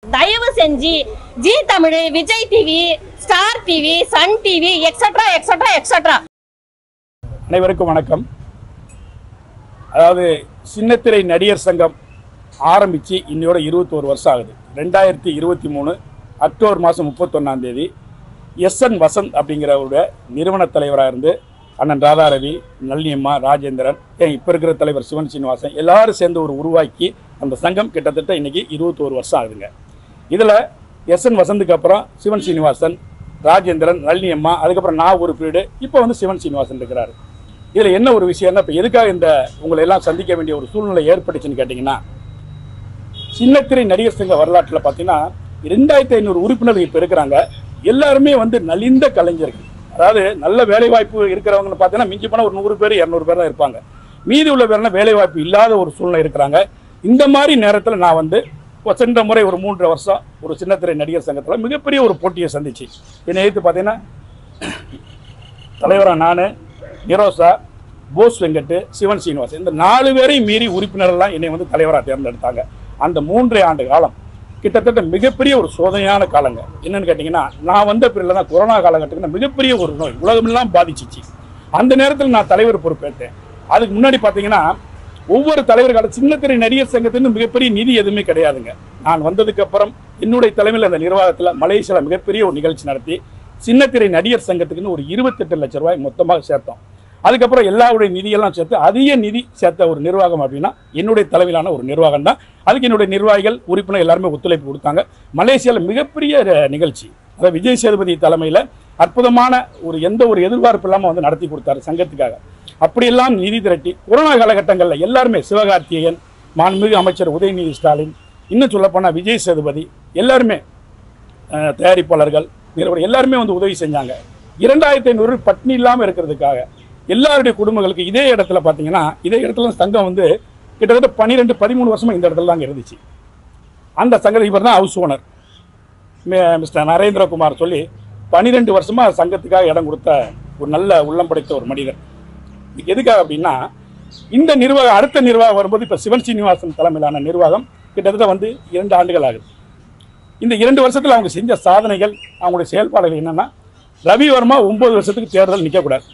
தயவு செஞ்சு Zee Tamil, Vijay TV, Star TV, Sun TV etcetera etcetera etcetera. அனைவருக்கும் வணக்கம். அதாவது சின்னத்திரை நடிகர் சங்கம் ஆரம்பித்து இன்னையோட 21 வருஷம் ஆகுது. 2023 அக்டோபர் மாதம் 31 எஸ்என் வசந்த் அப்படிங்கிறவருடைய நிறுவன தலைவராக இருந்து அண்ணன் ராதாரவி, நளினியம்மா, ராஜேந்திரன், இப்போ இருக்கிற தலைவர் சிவன் சீனிவாசன் எல்லாரும் சேர்ந்து உருவாக்கி அந்த சங்கம் கிட்டத்தட்ட இன்றைக்கி 21 வருஷம் ஆகுதுங்க. இதில் எஸ்என் வசந்துக்கு அப்புறம் சிவன் சீனிவாசன், ராஜேந்திரன், நளினியம்மா, அதுக்கப்புறம் நான் ஒரு பீரியடு, இப்போ சிவன் சீனிவாசன் இருக்கிறாரு. இதில் என்ன ஒரு விஷயம்னா, இப்போ எதுக்காக இந்த உங்களை எல்லாம் சந்திக்க வேண்டிய ஒரு சூழ்நிலை ஏற்பட்டுச்சுன்னு கேட்டிங்கன்னா, சின்னத்திரை நடிகர் சங்க வரலாற்றில் பார்த்தீங்கன்னா 2500 உறுப்பினர்கள் இப்போ இருக்கிறாங்க. எல்லாருமே நலிந்த கலைஞர்கள். அதாவது நல்ல வேலைவாய்ப்பு இருக்கிறவங்கன்னு பார்த்தீங்கன்னா மிஞ்சி போனால் ஒரு 100 பேர் 200 பேர் தான் இருப்பாங்க. மீதி உள்ள பேர்னா வேலைவாய்ப்பு இல்லாத ஒரு சூழ்நிலை இருக்கிறாங்க. இந்த மாதிரி நேரத்தில் நான் சென்ற முறை ஒரு 3 வருஷம் ஒரு சின்னத்திரை நடிகர் சங்கத்தில் மிகப்பெரிய ஒரு போட்டியை சந்திச்சு என்னை எதிர்த்து பார்த்தீங்கன்னா தலைவராக நான், நிரோசா, போஸ் வெங்கட், சிவன் சீனிவாசன் இந்த 4 பேரையும் மீறி உறுப்பினர்கள்லாம் என்னை தலைவராக தேர்ந்தெடுத்தாங்க. அந்த 3 ஆண்டு காலம் கிட்டத்தட்ட மிகப்பெரிய ஒரு சோதனையான காலங்க. என்னன்னு கேட்டிங்கன்னா, நான் வந்த பிறகு தான் கொரோனா காலகட்டத்தில் மிகப்பெரிய ஒரு நோய் உலகமெல்லாம் பாதிச்சிச்சு. அந்த நேரத்தில் நான் தலைவர் பொறுப்பேற்றேன். அதுக்கு முன்னாடி பார்த்தீங்கன்னா ஒவ்வொரு தலைவர்கள் சின்னத்திரை நடிகர் சங்கத்தின் மிகப்பெரிய நிதி எதுவுமே கிடையாதுங்க. நான் வந்ததுக்கு அப்புறம் என்னுடைய தலைமையில் அந்த நிர்வாகத்தில் மலேசியாவில் மிகப்பெரிய ஒரு நிகழ்ச்சி நடத்தி சின்னத்திரை நடிகர் சங்கத்துக்குன்னு ஒரு 28 லட்சம் ரூபாய் மொத்தமாக சேர்த்தோம். அதுக்கப்புறம் எல்லாருடைய நிதியெல்லாம் சேர்த்து அதிக நிதி சேர்த்த ஒரு நிர்வாகம் அப்படின்னா என்னுடைய தலைமையிலான ஒரு நிர்வாகம் தான். அதுக்கு என்னுடைய நிர்வாகிகள், உறுப்பினர் எல்லாருமே ஒத்துழைப்பு கொடுத்தாங்க. மலேசியாவில் மிகப்பெரிய நிகழ்ச்சி, அதாவது விஜய் சேதுபதி தலைமையில் அற்புதமான எந்த ஒரு எதிர்பார்ப்பு இல்லாமல் நடத்தி கொடுத்தாரு சங்கத்துக்காக. அப்படியெல்லாம் நிதி திரட்டி கொரோனா காலகட்டங்களில் எல்லாருமே சிவகார்த்திகேயன், மாண்புமிகு அமைச்சர் உதயநிதி ஸ்டாலின், இன்னும் சொல்லப்போனால் விஜய் சேதுபதி எல்லாருமே, தயாரிப்பாளர்கள், நிறுவனம் எல்லாருமே உதவி செஞ்சாங்க. 2500 பட்டினி இல்லாமல் இருக்கிறதுக்காக எல்லாருடைய குடும்பங்களுக்கு இதே இடத்துல பார்த்தீங்கன்னா, இதே இடத்துல சங்கம் கிட்டத்தட்ட 12-13 வருஷமாக இந்த இடத்துல தாங்க இருந்துச்சு. அந்த சங்கத்தில் இவர் தான் ஹவுஸ் ஓனர் மிஸ்டர் நரேந்திரகுமார் சொல்லி 12 வருஷமாக சங்கத்துக்காக இடம் கொடுத்த ஒரு நல்ல உள்ளம் படைத்த ஒரு மனிதர். எதுக்காக அப்படின்னா, இந்த நிர்வாகம் அடுத்த நிர்வாகம் வரும்போது இப்போ சிவன் சீனிவாசன் தலைமையிலான நிர்வாகம் கிட்டத்தட்ட 2 ஆண்டுகள் ஆகுது. இந்த 2 வருஷத்தில் அவங்க செஞ்ச சாதனைகள், அவங்களுடைய செயல்பாடுகள் என்னென்னா, ரவிவர்மா 9 வருஷத்துக்கு தேர்தல் நிற்கக்கூடாது,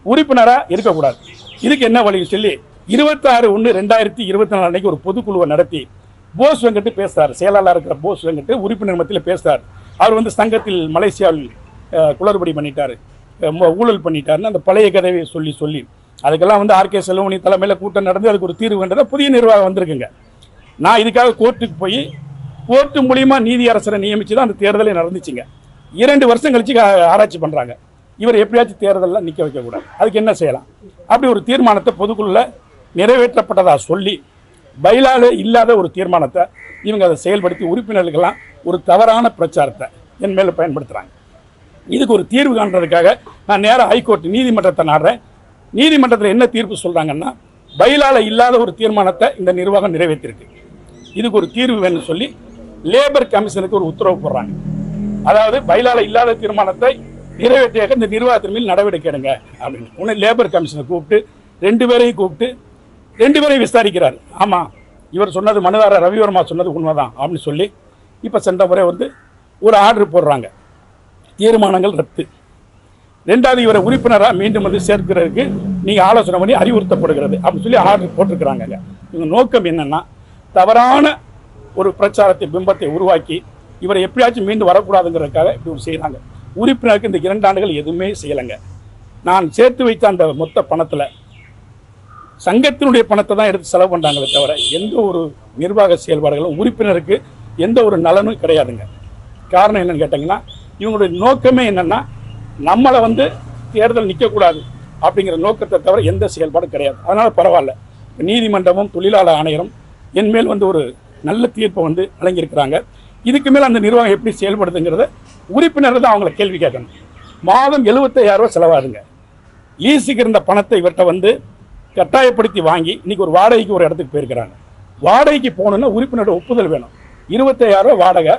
உறுப்பினராக இருக்கக்கூடாது. இதுக்கு என்ன வழி சொல்லி 26/1/2024 அன்னைக்கு ஒரு பொதுக்குழுவை நடத்தி போஸ் வெங்கட் பேசுகிறார். செயலாளர் இருக்கிற போஸ் வெங்கட் உறுப்பினர் மத்தியில் பேசுகிறார். அவர் சங்கத்தில் மலேசியாவில் குளறுபடி பண்ணிட்டார், ஊழல் பண்ணிட்டாருன்னு அந்த பழைய கதையை சொல்லி அதுக்கெல்லாம் ஆர்கே செல்வமணி தலைமையில் கூட்டம் நடந்து அதுக்கு ஒரு தீர்வு கண்டதை புதிய நிர்வாகம் வந்திருக்குங்க. நான் இதுக்காக கோர்ட்டுக்கு போய் கோர்ட்டு மூலியமா நீதியரசரை நியமித்து தான் அந்த தேர்தலே நடந்துச்சுங்க. 2 வருஷம் கழிச்சு ஆராய்ச்சி பண்ணுறாங்க, இவர் எப்படியாச்சும் தேர்தலில் நிற்க வைக்கக்கூடாது, அதுக்கு என்ன செய்யலாம். அப்படி ஒரு தீர்மானத்தை பொதுக்குழுல நிறைவேற்றப்பட்டதாக சொல்லி பைலால இல்லாத ஒரு தீர்மானத்தை இவங்க அதை செயல்படுத்தி உறுப்பினர்களுக்கெல்லாம் ஒரு தவறான பிரச்சாரத்தை என் மேலே பயன்படுத்துகிறாங்க. இதுக்கு ஒரு தீர்வு காண்றதுக்காக நான் நேராக ஹைகோர்ட் நீதிமன்றத்தை நாடுறேன். நீதிமன்றத்தில் என்ன தீர்ப்பு சொல்கிறாங்கன்னா, பைலால இல்லாத ஒரு தீர்மானத்தை இந்த நிர்வாகம் நிறைவேற்றிருக்கு, இதுக்கு ஒரு தீர்வு வேணும்னு சொல்லி லேபர் கமிஷனுக்கு ஒரு உத்தரவு போடுறாங்க. அதாவது பைலால இல்லாத தீர்மானத்தை நிறைவேற்றியாக இந்த நிர்வாகத்தின் மேல் நடவடிக்கை எடுங்க அப்படின்னு உடனே லேபர் கமிஷனை கூப்பிட்டு 2 பேரையும் கூப்பிட்டு 2 பேரையும் விசாரிக்கிறார். ஆமாம், இவர் சொன்னது, மனுதாரர் ரவிவர்மா சொன்னது உண்மைதான் அப்படின்னு சொல்லி இப்போ சென்ற முறை ஒரு ஆர்டர் போடுறாங்க, தீர்மானங்கள் ரத்து. 2வது இவரை உறுப்பினராக மீண்டும் சேர்க்கிறதுக்கு நீங்கள் ஆலோசனை பண்ணி அறிவுறுத்தப்படுகிறது அப்படின்னு சொல்லி ஆர்டர் போட்டிருக்கிறாங்க. இவங்க நோக்கம் என்னென்னா, தவறான ஒரு பிரச்சாரத்தை, பிம்பத்தை உருவாக்கி இவரை எப்படியாச்சும் மீண்டும் வரக்கூடாதுங்கிறதுக்காக இப்படி ஒரு செய்கிறாங்க. உறுப்பினருக்கு இந்த 2 ஆண்டுகள் எதுவுமே செய்யலைங்க. நான் சேர்த்து வைத்த அந்த மொத்த பணத்தில் சங்கத்தினுடைய பணத்தை தான் எடுத்து செலவு பண்ணுறாங்களே தவிர எந்த ஒரு நிர்வாக செயல்பாடுகளும் உறுப்பினருக்கு எந்த ஒரு நலனும் கிடையாதுங்க. காரணம் என்னன்னு கேட்டிங்கன்னா, இவங்களுடைய நோக்கமே என்னென்னா, நம்மளை தேர்தல் நிற்கக்கூடாது அப்படிங்கிற நோக்கத்தை தவிர எந்த செயல்பாடும் கிடையாது. அதனால் பரவாயில்ல, நீதிமன்றமும் தொழிலாளர் ஆணையரும் என் மேல் ஒரு நல்ல தீர்ப்பை வழங்கியிருக்கிறாங்க. இதுக்கு மேலே அந்த நிர்வாகம் எப்படி செயல்படுதுங்கிறத உறுப்பினர்கள் தான் அவங்கள கேள்வி கேட்கணும். மாதம் 75,000 ரூபா செலவாகுங்க. லீஸுக்கு இருந்த பணத்தை இவர்கிட்ட கட்டாயப்படுத்தி வாங்கி இன்றைக்கி ஒரு வாடகைக்கு ஒரு இடத்துக்கு போயிருக்கிறாங்க. வாடகைக்கு போகணுன்னா உறுப்பினரோட ஒப்புதல் வேணும். 25,000 ரூபா வாடகை,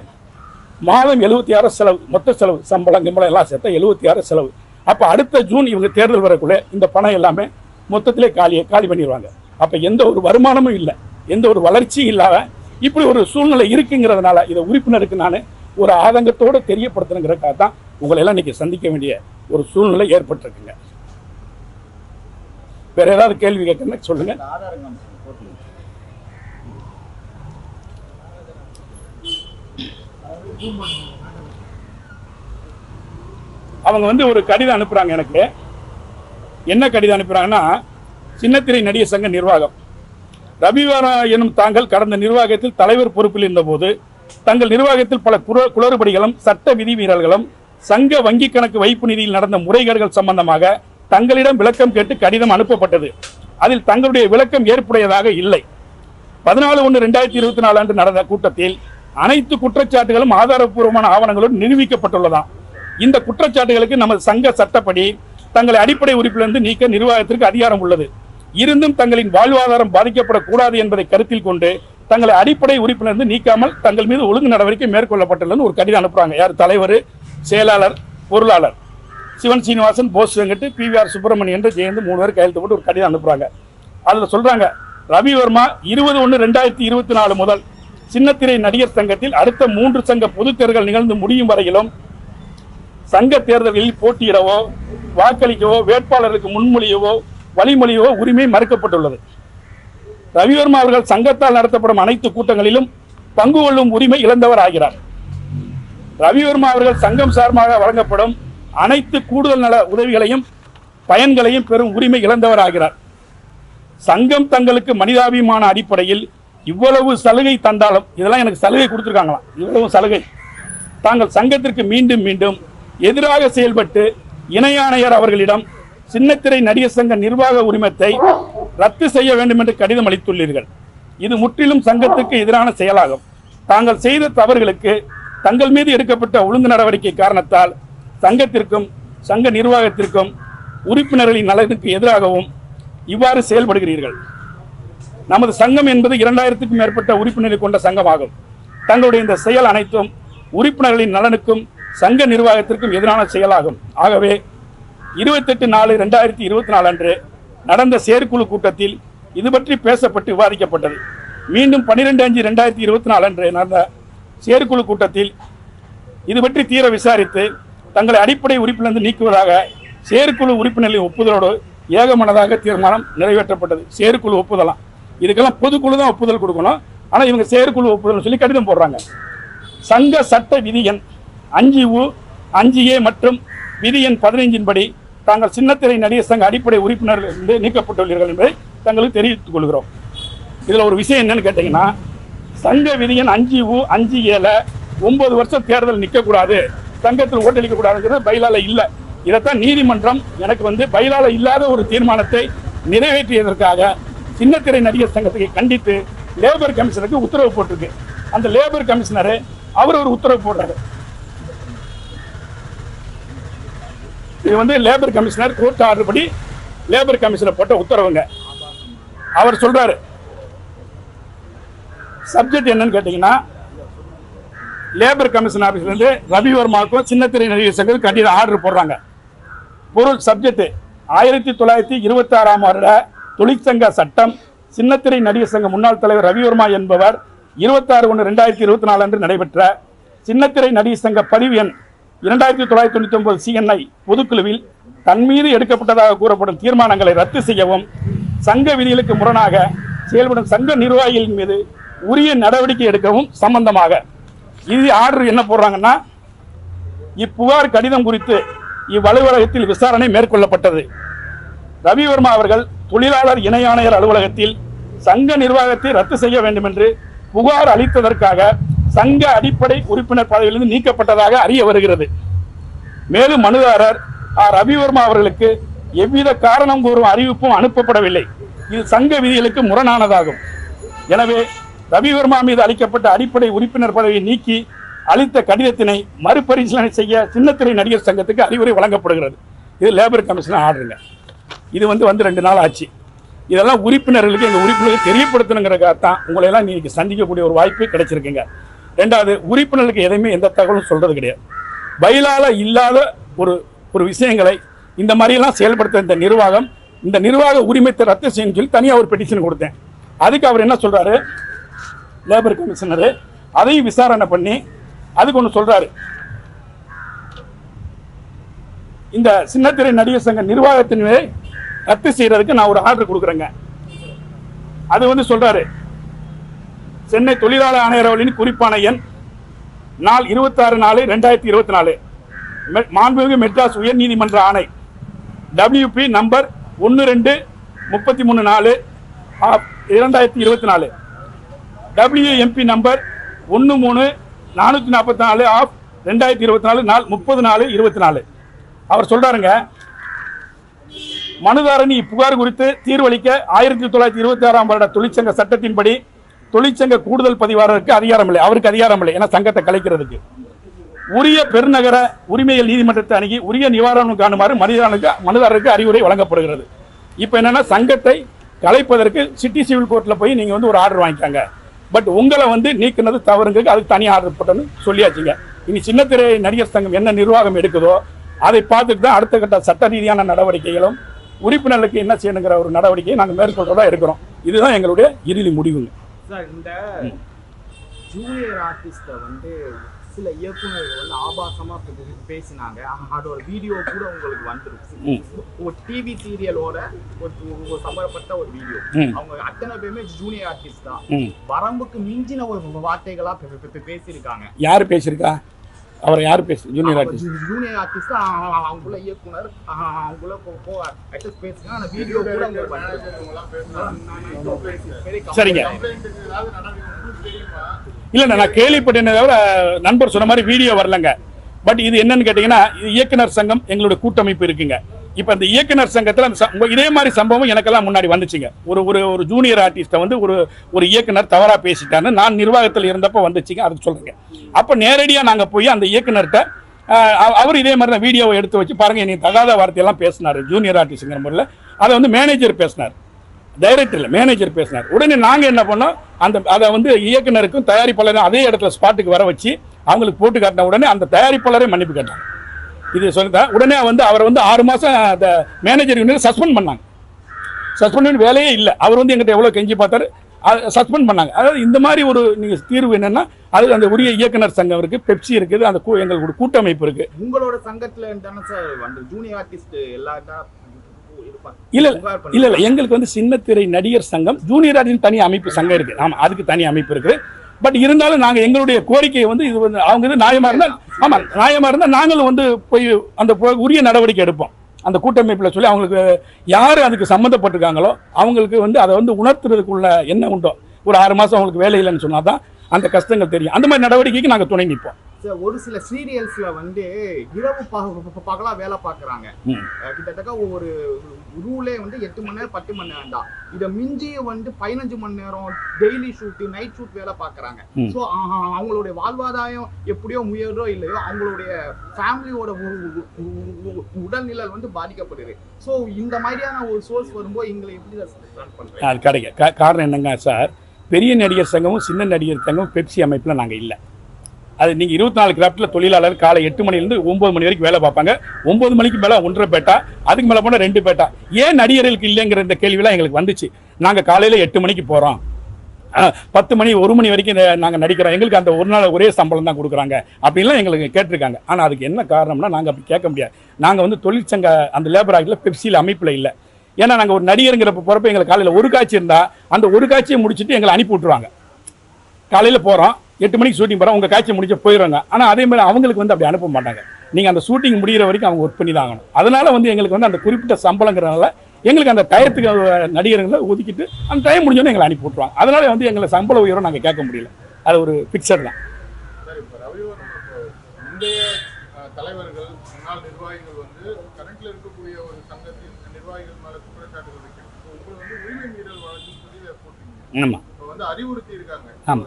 மாதம் 76 செலவு, மொத்த செலவு, சம்பளம் கிம்பளம் எல்லாம் சேர்த்தா 76 செலவு. அப்போ அடுத்த ஜூன் இவங்க தேர்தல் வரக்குள்ளே இந்த பணம் எல்லாமே மொத்தத்திலே காலி பண்ணிடுவாங்க. அப்போ எந்த ஒரு வருமானமும் இல்லை, எந்த ஒரு வளர்ச்சியும் இல்லாத இப்படி ஒரு சூழ்நிலை இருக்குங்கிறதுனால இதை உறுப்பினருக்கு நான் ஒரு ஆதங்கத்தோடு தெரியப்படுத்தணுங்கிறதுக்காக தான் உங்களை எல்லாம் இன்னைக்கு சந்திக்க வேண்டிய ஒரு சூழ்நிலை ஏற்பட்டிருக்குங்க. வேற ஏதாவது கேள்வி கேட்கணும் சொல்லுங்க. அவங்க ஒரு கடிதம் அனுப்புறாங்க. எனக்கு என்ன கடிதம் அனுப்புறாங்கன்னா, சின்னத்திரை நடிகர் சங்க நிர்வாகம் ரவிவாரா எனும் தாங்கள் கடந்த நிர்வாகத்தில் தலைவர் பொறுப்பில் இருந்தபோது தங்கள் நிர்வாகத்தில் பல குளறுபடிகளும் சட்ட விதி மீறல்களும் சங்க வங்கி கணக்கு வைப்பு நிதியில் நடந்த முறைகேடுகள் சம்பந்தமாக தங்களிடம் விளக்கம் கேட்டு கடிதம் அனுப்பப்பட்டது. அதில் தங்களுடைய விளக்கம் ஏற்புடையதாக இல்லை. 14/1/2024 அன்று நடந்த கூட்டத்தில் அனைத்து குற்றச்சாட்டுகளும் ஆதாரப்பூர்வமான ஆவணங்களுடன் நிரூபிக்கப்பட்டுள்ளதாம். இந்த குற்றச்சாட்டுகளுக்கு நமது சங்க சட்டப்படி தங்களை அடிப்படை உறுப்பிலிருந்து நீக்க நிர்வாகத்திற்கு அதிகாரம் உள்ளது. இருந்தும் தங்களின் வாழ்வாதாரம் பாதிக்கப்படக்கூடாது என்பதை கருத்தில் கொண்டு தங்களை அடிப்படை உறுப்பிலிருந்து நீக்காமல் தங்கள் மீது ஒழுங்கு நடவடிக்கை மேற்கொள்ளப்பட்டுள்ளது ஒரு கடிதம் அனுப்புறாங்க. யார்? தலைவர், செயலாளர், பொருளாளர் சிவன் சீனிவாசன், போஸ் வெங்கட், PVR சுப்பிரமணியன் என்று ஜெயந்து 3 பேர் கையெழுத்து போட்டு ஒரு கடிதம் அனுப்புறாங்க. அதுல சொல்றாங்க, ரவிவர்மா 20/1/2024 முதல் சின்னத்திரை நடிகர் சங்கத்தில் அடுத்த 3 சங்க பொதுத் தேர்தல்கள் நிகழ்ந்து முடியும் வரையிலும் சங்க தேர்தல்களில் போட்டியிடவோ வாக்களிக்கவோ வேட்பாளருக்கு முன்மொழியவோ வழிமொழியவோ உரிமை மறுக்கப்பட்டுள்ளது. ரவிவர்மா அவர்கள் சங்கத்தால் நடத்தப்படும் அனைத்து கூட்டங்களிலும் பங்கு கொள்ளும் உரிமை இழந்தவர் ஆகிறார். ரவிவர்மா அவர்கள் சங்கம் சார்பாக வழங்கப்படும் அனைத்து கூடுதல் நல உதவிகளையும் பயன்களையும் பெறும் உரிமை இழந்தவர் ஆகிறார். சங்கம் தங்களுக்கு மனிதாபிமான அடிப்படையில் இவ்வளவு சலுகை தந்தாலும், இதெல்லாம் எனக்கு சலுகை கொடுத்துருக்காங்களாம், இவ்வளவு சலுகை, தாங்கள் சங்கத்திற்கு மீண்டும் மீண்டும் எதிராக செயல்பட்டு இணை ஆணையர் அவர்களிடம் சின்னத்திரை நடிகர் சங்க நிர்வாக உரிமத்தை ரத்து செய்ய வேண்டும் என்று கடிதம் அளித்துள்ளீர்கள். இது முற்றிலும் சங்கத்துக்கு எதிரான செயலாகும். தாங்கள் செய்த தவறுகளுக்கு தங்கள் மீது எடுக்கப்பட்ட ஒழுங்கு நடவடிக்கை காரணத்தால் சங்கத்திற்கும் சங்க நிர்வாகத்திற்கும் உறுப்பினர்களின் நலனுக்கு எதிராகவும் இவ்வாறு செயல்படுகிறீர்கள். நமது சங்கம் என்பது 2000க்கும் மேற்பட்ட உறுப்பினர்களை கொண்ட சங்கமாகும். தங்களுடைய இந்த செயல் அனைத்தும் உறுப்பினர்களின் நலனுக்கும் சங்க நிர்வாகத்திற்கும் எதிரான செயலாகும். ஆகவே 28/4/2024 அன்று நடந்த செயற்குழு கூட்டத்தில் இது பற்றி பேசப்பட்டு விவாதிக்கப்பட்டது. மீண்டும் 12/5/2024 அன்று நடந்த செயற்குழு கூட்டத்தில் இது பற்றி தீர விசாரித்து தங்களை அடிப்படை உறுப்பிலிருந்து நீக்குவதாக செயற்குழு உறுப்பினர்களின் ஒப்புதலோடு ஏகமனதாக தீர்மானம் நிறைவேற்றப்பட்டது. செயற்குழு ஒப்புதலாம், இதுக்கெல்லாம் பொதுக்குழு தான் ஒப்புதல் கொடுக்கணும். ஆனால் இவங்க செயற்குழு ஒப்புதல் சொல்லி கடிதம் போடுறாங்க. சங்க சட்ட விதி எண் 5U 5A மற்றும் விதி எண் 15 படி தாங்கள் சின்னத்திரை நடிகர் சங்க அடிப்படை உறுப்பினர்கள் நீக்கப்பட்டுள்ளீர்கள் என்பதை தங்களுக்கு தெரிவித்துக் கொள்கிறோம். இதில் ஒரு விஷயம் என்னன்னு கேட்டீங்கன்னா, சங்க விதி எண் 5U 5A 9 வருஷம் தேர்தல் நிற்கக்கூடாது, சங்கத்தில் ஓட்டளிக்க கூடாதுங்கிறது பைலால இல்லை. இதைத்தான் நீதிமன்றம் எனக்கு பைலால இல்லாத ஒரு தீர்மானத்தை நிறைவேற்றியதற்காக சின்னத்திரை நடிகர் சங்கத்தை கண்டித்து லேபர் கமிஷனருக்கு உத்தரவு போட்டிருக்கு. அந்த லேபர் கமிஷனர் அவர் ஒரு உத்தரவு போடுறாரு. இது லேபர் கமிஷனர் கோர்ட் ஆர்டர் படி லேபர் கமிஷனர் போட்ட உத்தரவுங்க. அவர் சொல்றாரு, சப்ஜெக்ட் என்னன்னு கேட்டீங்கன்னா, லேபர் கமிஷன் ஆபீஸ்ல இருந்து ரவிவர்மாவுக்கும் சின்னத்திரை நடிகர் சங்கத்துக்கு கண்டிப்பாக ஆர்டர் போடுறாங்க. பொருள் சப்ஜெக்ட் 1926ஆம் வருட தொழிற்சங்க சட்டம். சின்னத்திரை நடிகர் சங்க முன்னாள் தலைவர் ரவிவர்மா என்பவர் 26/1/2024 அன்று நடைபெற்ற சின்னத்திரை நடிகர் சங்க பதிவு எண் 2999 CNI பொதுக்குழுவில் தன் மீது எடுக்கப்பட்டதாக கூறப்படும் தீர்மானங்களை ரத்து செய்யவும் சங்க விதிகளுக்கு முரணாக செயல்படும் சங்க நிர்வாகிகளின் மீது உரிய நடவடிக்கை எடுக்கவும் சம்பந்தமாக இது ஆர்டர் என்ன போடுறாங்கன்னா, இப்புகார் கடிதம் குறித்து இவ்வலுவலகத்தில் விசாரணை மேற்கொள்ளப்பட்டது. ரவிவர்மா அவர்கள் தொழிலாளர் இணை ஆணையர் அலுவலகத்தில் சங்க நிர்வாகத்தை ரத்து செய்ய வேண்டும் என்று புகார் அளித்ததற்காக சங்க அடிப்படை உறுப்பினர் பதவியிலிருந்து நீக்கப்பட்டதாக அறிய வருகிறது. மேலும் மனுதாரர் ரவிவர்மா அவர்களுக்கு எவ்வித காரணம் கூறும் அறிவிப்பும் அனுப்பப்படவில்லை. இது சங்க விதிகளுக்கு முரணானதாகும். எனவே ரவிவர்மா மீது அளிக்கப்பட்ட அடிப்படை உறுப்பினர் பதவியை நீக்கி அளித்த கடிதத்தினை மறுபரிசீலனை செய்ய சின்னத்திரை நடிகர் சங்கத்துக்கு அறிவுரை வழங்கப்படுகிறது. இது லேபர் கமிஷனர் ஆர்டருங்க. இது 2 நாள் ஆச்சு. இதெல்லாம் உறுப்பினர்களுக்கு எங்கள் உறுப்பினர்களுக்கு தெரியப்படுத்தணுங்கிறக்காகத்தான் உங்களை எல்லாம் இன்னைக்கு சந்திக்கக்கூடிய ஒரு வாய்ப்பு கிடைச்சிருக்குங்க. ரெண்டாவது, உறுப்பினர்களுக்கு எதையுமே எந்த தகவலும் சொல்றது கிடையாது. பைலால இல்லாத ஒரு விஷயங்களை இந்த மாதிரியெல்லாம் செயல்படுத்த இந்த நிர்வாக உரிமத்தை ரத்து செய்யணும்னு சொல்லி தனியாக ஒரு பெட்டிஷன் கொடுத்தேன். அதுக்கு அவர் என்ன சொல்றாரு, லேபர் கமிஷனர். அதையும் விசாரணை பண்ணி அதுக்கு ஒன்று சொல்றாரு. இந்த சின்னத்திரை நடிகர் சங்க நிர்வாகத்தின் ரத்து செய்யறதுக்கு நான் ஒரு ஆர்டர் கொடுக்குறேங்க. அது வந்து சொல்றாரு, சென்னை தொழிலாளர் ஆணையர் அவர்களின் குறிப்பான எண் நாள் 26/4/2024 மாண்புமிகு மெட்ராஸ் உயர்நீதிமன்ற ஆணை WP நம்பர் 12-33/2024 WMP நம்பர் 13-444/2024 நாள் 30/4/24. அவர் சொல்றாருங்க, மனுதாரணி புகார் குறித்து தீர்வளிக்க 1926ஆம் வருட தொழிற்சங்க சட்டத்தின்படி தொழிற்சங்க கூடுதல் பதிவாளருக்கு அதிகாரம் இல்லை. அவருக்கு அதிகாரம் இல்லை, ஏன்னா சங்கத்தை கலைக்கிறதுக்கு. உரிய பெருநகர உரிமையியல் நீதிமன்றத்தை அணுகி உரிய நிவாரணம் காணுமாறு மனுதாரருக்கு அறிவுரை வழங்கப்படுகிறது. இப்போ என்னன்னா, சங்கத்தை கலைப்பதற்கு சிட்டி சிவில் கோர்ட்டில் போய் நீங்கள் வந்து ஒரு ஆர்டர் வாங்கிக்காங்க. பட் உங்களை வந்து நீக்கினது தவறுங்க, அதுக்கு தனி ஆர்டர் போட்டோன்னு சொல்லியாச்சுங்க. இனி சின்னத்திரை நடிகர் சங்கம் என்ன நிர்வாகம் எடுக்குதோ அதை பார்த்துட்டு தான் அடுத்த கட்ட சட்ட ரீதியான நடவடிக்கைகளும் உறுப்பினர்களுக்கு என்ன செய்யணுங்கிற ஒரு நடவடிக்கையை நாங்கள் மேற்கொள்றதா இருக்கிறோம். இதுதான் எங்களுடைய இறுதி முடிவுங்க. சார், இந்த ஜூனியர் ஆர்டிஸ்ட்டை வந்து சில இயக்குநர்கள் வந்து ஆபாசமா பேசினாங்க. அதோட வீடியோ கூட உங்களுக்கு வந்துருச்சு. ஒரு டிவி சீரியலோட ஒரு சம்பந்தப்பட்ட ஒரு வீடியோ. அவங்க அத்தனை பேருமே ஜூனியர் ஆர்டிஸ்ட் தான். வரம்புக்கு மிஞ்சின ஒரு வார்த்தைகளா பேசியிருக்காங்க. யாரு பேசியிருக்கா? அவரை யாரு பேசு? ஜூனியர் ஆர்டிஸ்ட் அவங்கள இயக்குனர் அவங்கள பேசுங்க. அந்த வீடியோ கூட சரிங்க. இல்ல நான் கேள்விப்பட்டேனே தவிர நண்பர் சொன்ன மாதிரி வீடியோ வரலங்க. பட் இது என்னன்னு கேட்டீங்கன்னா, இயக்குனர் சங்கம் எங்களுடைய கூட்டமைப்பு இருக்குங்க. இப்ப இந்த இயக்குனர் சங்கத்துல இதே மாதிரி சம்பவம் எனக்கெல்லாம் முன்னாடி வந்துச்சுங்க. ஒரு ஜூனியர் ஆர்டிஸ்ட வந்து ஒரு இயக்குனர் தவறா பேசிட்டான்னு நான் நிர்வாகத்தில் இருந்தப்ப வந்துச்சுங்க. அதுக்கு சொல்றேங்க. அப்ப நேரடியா நாங்க போய் அந்த இயக்குனர்கிட்ட அவர் இதே மாதிரி தான் வீடியோவை எடுத்து வச்சு பாருங்க, நீ தகாத வார்த்தையெல்லாம் பேசினாரு ஜூனியர் ஆர்டிஸ்ட்ங்கிற முறையில். அதை வந்து மேனேஜர் பேசினார், டைரக்டர் இல்லை, மேனேஜர் பேசினார். உடனே நாங்கள் என்ன பண்ணோம், அதை வந்து இயக்குனருக்கும் தயாரிப்பாளரும் அதே இடத்துல ஸ்பாட்டுக்கு வர வச்சு அவங்களுக்கு போட்டு காட்டின உடனே அந்த தயாரிப்பாளரே மன்னிப்பு கேட்டாங்க. இது சொல்லிதான் உடனே வந்து அவர் வந்து 6 மாதம் அந்த மேனேஜர் யூனியன் சஸ்பெண்ட் பண்ணாங்க. சஸ்பெண்ட் பண்ணி வேலையே இல்லை. அவர் வந்து எங்கிட்ட எவ்வளோ கெஞ்சி பார்த்தாரு, சஸ்பெண்ட் பண்ணாங்க. அதாவது இந்த மாதிரி ஒரு நீங்கள் தீர்வு என்னன்னா, அது அந்த உரிய இயக்குனர் சங்கம் இருக்கு, பெப்சி இருக்குது, அந்த எங்களுக்கு கூட்டமைப்பு இருக்கு. உங்களோட சங்கத்தில் ஜூனியர் ஆர்டிஸ்ட் இல்ல எங்களுக்கு வந்து சின்னத்திரை நடிகர் சங்கம் ஜூனியர் ஆர்டிஸ்ட் தனி அமைப்பு சங்கம் இருக்கு. ஆமா, அதுக்கு தனி அமைப்பு இருக்கு. பட் இருந்தாலும் நாங்கள் எங்களுடைய கோரிக்கையை வந்து இது வந்து அவங்க இது நியாயமா இருந்தால், ஆமா நியாயமா இருந்தால் நாங்களும் வந்து போய் அந்த உரிய நடவடிக்கை எடுப்போம். அந்த கூட்டமைப்பில் சொல்லி அவங்களுக்கு யார் அதுக்கு சம்மந்தப்பட்டிருக்காங்களோ அவங்களுக்கு வந்து அதை வந்து உணர்த்துறதுக்குள்ள என்ன உண்டோ, ஒரு 6 மாதம் அவங்களுக்கு வேலை இல்லைன்னு சொன்னால் தான் அந்த கஷ்டங்கள் தெரியும். அந்த மாதிரி நடவடிக்கைக்கு நாங்கள் துணை நிற்போம். ஒரு சில சீரியல்ஸ்ல வந்து இரவு பகலா வேலை பார்க்குறாங்க. கிட்டத்தட்ட ஒரு ரூலே வந்து 8 மணி நேரம் 10 மணி நேரம் தான். இதை மிஞ்சி வந்து 15 மணி நேரம் டெய்லி ஷூட், நைட் ஷூட் வேலை பார்க்குறாங்க. ஸோ அவங்களுடைய வாழ்வாதாரம் எப்படியோ முயறோ இல்லையோ அவங்களுடைய ஃபேமிலியோட உடல்நிலை வந்து பாதிக்கப்படுது. ஸோ இந்த மாதிரியான ஒரு சோர்ஸ் வரும்போது எங்களை எப்படி ரன் பண்ணுறோம்? அது கிடைக்க காரணம் என்னங்க சார், பெரிய நடிகர் சங்கமும் சின்ன நடிகர் சங்கமும் பெப்சி அமைப்பில் நாங்கள் இல்லை. அது நீங்கள் 24 கிராஃப்டில் தொழிலாளர் காலை 8 மணிலேருந்து 9 மணி வரைக்கும் வேலை பார்ப்பாங்க. 9 மணிக்கு மேலே 1.5 பேட்டா, அதுக்கு மேலே போனால் 2 பேட்டா. ஏன் நடிகர்களுக்கு இல்லைங்கிற இந்த கேள்வியெல்லாம் எங்களுக்கு வந்துச்சு. நாங்கள் காலையில் 8 மணிக்கு போகிறோம், 10 மணி 1 மணி வரைக்கும் நாங்கள் நடிக்கிறோம், எங்களுக்கு அந்த ஒரு நாள் ஒரே சம்பளம் தான் கொடுக்குறாங்க அப்படின்லாம் எங்களுக்கு கேட்டிருக்காங்க. ஆனால் அதுக்கு என்ன காரணம்னா, நாங்கள் அப்படி கேட்க முடியாது. நாங்கள் வந்து தொழிற்சங்க அந்த லேபர் ஆக்டில் பெப்சியில் அமைப்பில் இல்லை. ஏன்னா நாங்கள் ஒரு நடிகருங்கிறப்ப போகிறப்ப எங்களுக்கு காலையில் ஒரு காட்சி இருந்தால் அந்த ஒரு காட்சியை முடிச்சுட்டு எங்களை அனுப்பி விட்ருவாங்க. காலையில் போகிறோம், 8 மணிக்கு ஷூட்டிங் போகிறோம், உங்கள் காட்சி முடிச்சு போயிடுவாங்க. ஆனால் அதே மாதிரி அவங்களுக்கு வந்து அப்படி அனுப்ப மாட்டாங்க. நீங்கள் அந்த ஷூட்டிங் முடிகிற வரைக்கும் அவங்க ஒர்க் பண்ணி தான் ஆகணும். அதனால் வந்து எங்களுக்கு வந்து அந்த குறிப்பிட்ட சம்பளங்கிறனால எங்களுக்கு அந்த டயத்துக்கு நடிகர்களை ஒதுக்கிட்டு அந்த டைம் முடிஞ்சோன்னு எங்களை அனுப்பி விட்ருவாங்க. அதனால வந்து எங்களை சம்பள உயரம் நாங்கள் கேட்க முடியல. அது ஒரு பிக்சர் தான். தலைவர்கள், முன்னாள் நிர்வாகிகள் வந்து கரண்ட்ல இருக்கக்கூடிய ஒரு சங்கத்தின் நிர்வாகிகள் மேல குற்றச்சாட்டுகள் வைக்கிறாங்க. உங்களை வந்து உரிமை மீறல் வழக்கு சொல்லி போட்டீங்க. ஆமா, இப்போ வந்து அறிவுறுத்தி இருக்காங்க. ஆமா,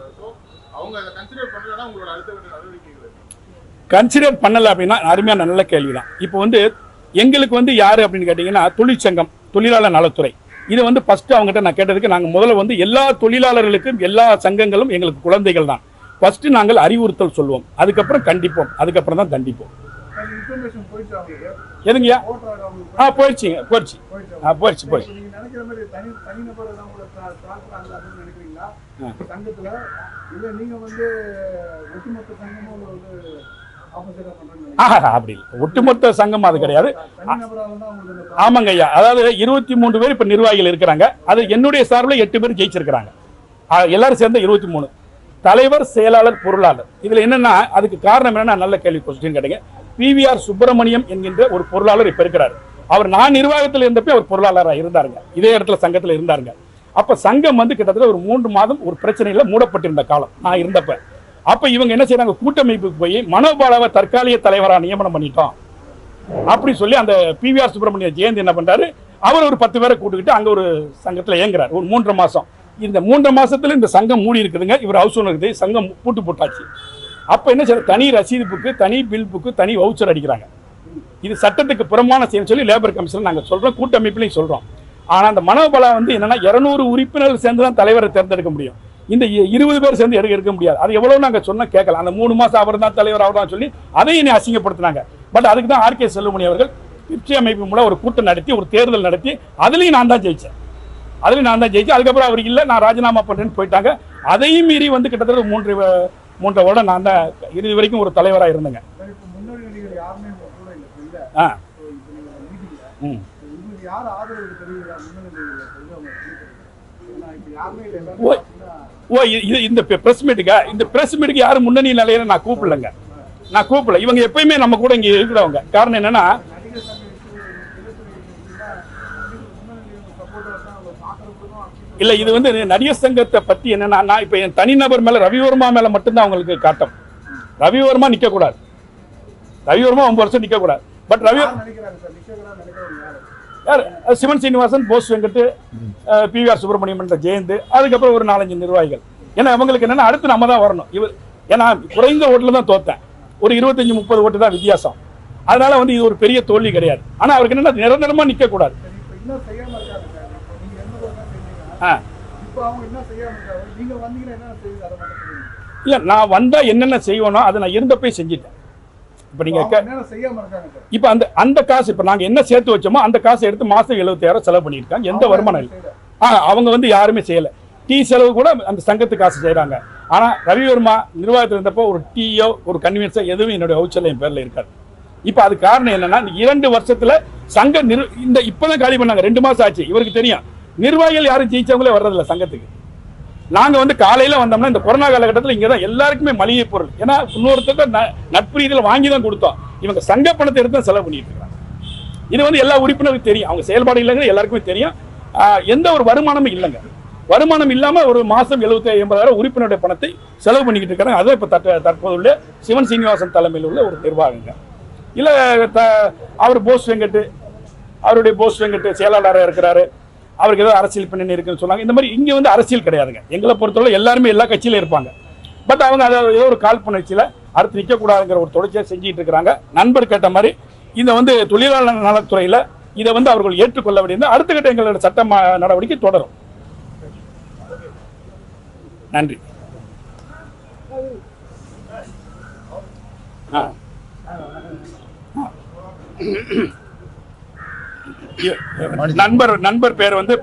அவங்க அதை கன்சிடர் பண்ணலன்னா உங்களோட அடுத்த நடவடிக்கைகள் கன்சிடர் பண்ணல அப்படின்னா அருமையான நல்ல கேள்விதான். இப்போ வந்து எங்களுக்கு வந்து யாரு அப்படின்னு கேட்டீங்கன்னா, தொழிற்சங்கம், தொழிலாளர் நலத்துறை. இதை வந்து ஃபர்ஸ்ட் அவங்ககிட்ட நான் கேட்டதுக்கு, நாங்கள் முதல்ல வந்து எல்லா தொழிலாளர்களுக்கும் எல்லா சங்கங்களும் எங்களுக்கு குழந்தைகள் தான். ஃபர்ஸ்ட் நாங்கள் அறிவுறுத்தல் சொல்லுவோம், அதுக்கப்புறம் கண்டிப்போம், அதுக்கப்புறம் தான் தண்டிப்போம். எதுங்கய்யா? போயிடுச்சுங்க, போயிடுச்சு. சங்கத்துல இல்ல நீங்க வந்து ஒட்டுமொத்த சங்கமும் வந்து ஆப்போசிட்டா பண்றீங்க? அப்படி இல்லை, ஒட்டுமொத்த சங்கம் அது கிடையாது. தனிநபரா வந்து அவங்களுக்கு ஆமாங்க ஐயா, அதாவது 23 பேர் இப்ப நிர்வாகிகள் இருக்கிறாங்க. அது என்னுடைய சார்பில் 8 பேர் ஜெயிச்சிருக்கிறாங்க. எல்லாரும் சேர்ந்த 23. தலைவர், செயலாளர், பொருளாளர். இதுல என்னன்னா அதுக்கு காரணம் என்னன்னா, நல்ல கேள்வி கொஸ்டின் கேட்டீங்க. PVR சுப்பிரமணியம் என்கின்ற ஒரு பொருளாளர் இப்ப இருக்கிறாரு. அவர் நான் நிர்வாகத்தில் இருந்தப்ப அவர் பொருளாளராக இருந்தாருங்க, இதே இடத்துல சங்கத்தில் இருந்தாருங்க. அப்ப சங்கம் வந்து கிட்டத்தட்ட ஒரு 3 மாதம் ஒரு பிரச்சனையில மூடப்பட்டிருந்த காலம் நான் இருந்தப்ப. அப்ப இவங்க என்ன செய்யறாங்க, கூட்டமைப்புக்கு போய் மனோபாலாவை தற்காலிக தலைவராக நியமனம் பண்ணிட்டோம் அப்படி சொல்லி அந்த PVR சுப்பிரமணிய ஜெயந்தி என்ன பண்றாரு, அவர் ஒரு 10 பேரை கூட்டுக்கிட்டு அங்க ஒரு சங்கத்துல இயங்குறாரு ஒரு 3 மாசம். இந்த 3 மாசத்துல இந்த சங்கம் மூடி இருக்குதுங்க. இவர் ஹவுஸ் ஓனர் இருக்குது, சங்கம் பூட்டு போட்டாச்சு. அப்ப என்ன செய்ய, தனி ரசீது புக்கு, தனி பில் புக்கு, தனி வவுச்சர் அடிக்கிறாங்க. இது சட்டத்துக்கு புறமான செய்ய சொல்லி லேபர் கமிஷன் நாங்க சொல்றோம், கூட்டமைப்புலையும் சொல்றோம். ஆனா அந்த மனோபலா வந்து என்னன்னா 200 உறுப்பினர்கள் சேர்ந்து தான் தலைவரை தேர்ந்தெடுக்க முடியும். இந்த 20 பேர் சேர்ந்து எடுக்க முடியாது. அது எவ்வளவு நாங்க சொன்னா கேட்கலாம். அந்த 3 மாசம் அவர் தான் தலைவர், அவர் தான் சொல்லி அதையும் என்னை அசிங்கப்படுத்தினாங்க. பட் அதுக்கு தான் RK செல்வமணி அவர்கள் பிப்சி அமைப்பு மூலம் ஒரு கூட்டம் நடத்தி, ஒரு தேர்தல் நடத்தி, அதுலயும் நான் தான் ஜெயிச்சேன். அதுக்கப்புறம் அவர் இல்லை, நான் ராஜினாமா பண்றேன்னு போயிட்டாங்க. அதையும் மீறி வந்து கிட்டத்தட்ட 3 வருடம் நான் தான் இறுதி வரைக்கும் ஒரு தலைவராக இருந்தேங்க. இந்த பிரஸ் மீட்டுக்கு யாரும் முன்னணி நிலையில நான் கூப்பிடலங்க. இவங்க எப்பயுமே நம்ம கூட இங்க இருக்கிறவங்க. காரணம் என்னன்னா, இல்ல இது வந்து நடிகர் சங்கத்தை பத்தி என்னன்னா, நான் இப்ப என் தனிநபர் மேல ரவிவர்மா மேல மட்டும்தான் அவங்களுக்கு காட்டம். ரவிவர்மா நிக்க கூடாது, ரவிவர்மா 9 வருஷம் நிக்க கூடாது. பட் சிவன் சீனிவாசன், போஸ் வெங்கட், PVR சுப்பிரமணியம் என்ற ஜெயந்த், அதுக்கப்புறம் ஒரு 4-5 நிர்வாகிகள். ஏன்னா அவங்களுக்கு என்னன்னா அடுத்து நம்ம தான் வரணும். ஏன்னா குறைந்த ஓட்டுல தான் தோத்தேன், ஒரு 25-30 ஓட்டு தான் வித்தியாசம். அதனால வந்து இது ஒரு பெரிய தோல்வி கிடையாது. ஆனா அவருக்கு என்னன்னா நிரந்தரமா நிக்க கூடாது. இல்ல நான் வந்தா என்னென்ன செய்வோனோ அதை நான் இருந்தப்பே செஞ்சிட்டேன். இப்ப நீங்க இப்ப அந்த காசு இப்ப நாங்க என்ன சேர்த்து வச்சோமோ அந்த காசை எடுத்து மாசம் 70,000 செலவு பண்ணிருக்காங்க. எந்த வருமானம் இல்லை. அவங்க வந்து யாருமே செய்யல. டீ செலவு கூட அந்த சங்கத்து காசு செய்யறாங்க. ஆனா ரவிவர்மா நிர்வாகத்தில் இருந்தப்போ ஒரு டீயோ ஒரு கன்வீனியன்ஸோ எதுவும் என்னுடைய வவுச்சர்ல என் பேர்ல இருக்காது. இப்ப அது காரணம் என்னன்னா, 2 வருஷத்துல சங்க இந்த இப்பதான் காலி பண்ணாங்க. 2 மாசம் ஆச்சு. இவருக்கு தெரியும் நிர்வாகிகள் யாரும் ஜெயிச்சவங்களே வர்றதில்ல சங்கத்துக்கு. நாங்க வந்து காலையில வந்தோம்னா இந்த கொரோனா காலகட்டத்தில் இங்கதான் எல்லாருக்குமே மளிகை பொருள், ஏன்னா இன்னொருத்தர் நட்பு ரீதியில் வாங்கி தான் கொடுத்தோம். இவங்க சங்க பணத்தை எடுத்து தான் செலவு பண்ணிட்டு இருக்காங்க. இது வந்து எல்லா உறுப்பினருக்கும் தெரியும், அவங்க செயல்பாடு இல்லைங்க எல்லாருக்குமே தெரியும். எந்த ஒரு வருமானமும் இல்லைங்க. வருமானம் இல்லாம ஒரு மாசம் 70,000-80,000 உறுப்பினருடைய பணத்தை செலவு பண்ணிக்கிட்டு இருக்காங்க. அதுதான் இப்ப தற்போது உள்ள சிவன் சீனிவாசன் தலைமையில் உள்ள ஒரு நிர்வாகங்க. இல்ல அவர் போஸ் வெங்கட், அவருடைய போஸ் வெங்கட் செயலாளராக இருக்கிறாரு. அவருக்கு ஏதோ அரசியல் பின்னணி இருக்குன்னு சொன்னாங்க. இந்த மாதிரி இங்க வந்து அரசியல் கிடையாதுங்க. எங்களை பொறுத்தவரை எல்லாருமே எல்லா கட்சியிலும் இருப்பாங்க. பட் அவங்க அதை ஏதோ ஒரு காழ்ப்புணர்ச்சியில அடுத்து நிற்கக்கூடாதுங்கிற ஒரு தொடர்ச்சியை செஞ்சுட்டு இருக்கிறாங்க. நண்பர் கேட்ட மாதிரி இந்த வந்து தொழிலாளர் நலத்துறையில இதை வந்து அவர்கள் ஏற்றுக்கொள்ள வேண்டியது. அடுத்த கட்ட எங்களோட சட்ட நடவடிக்கை தொடரும். நன்றி. நண்பர் பேர் வந்து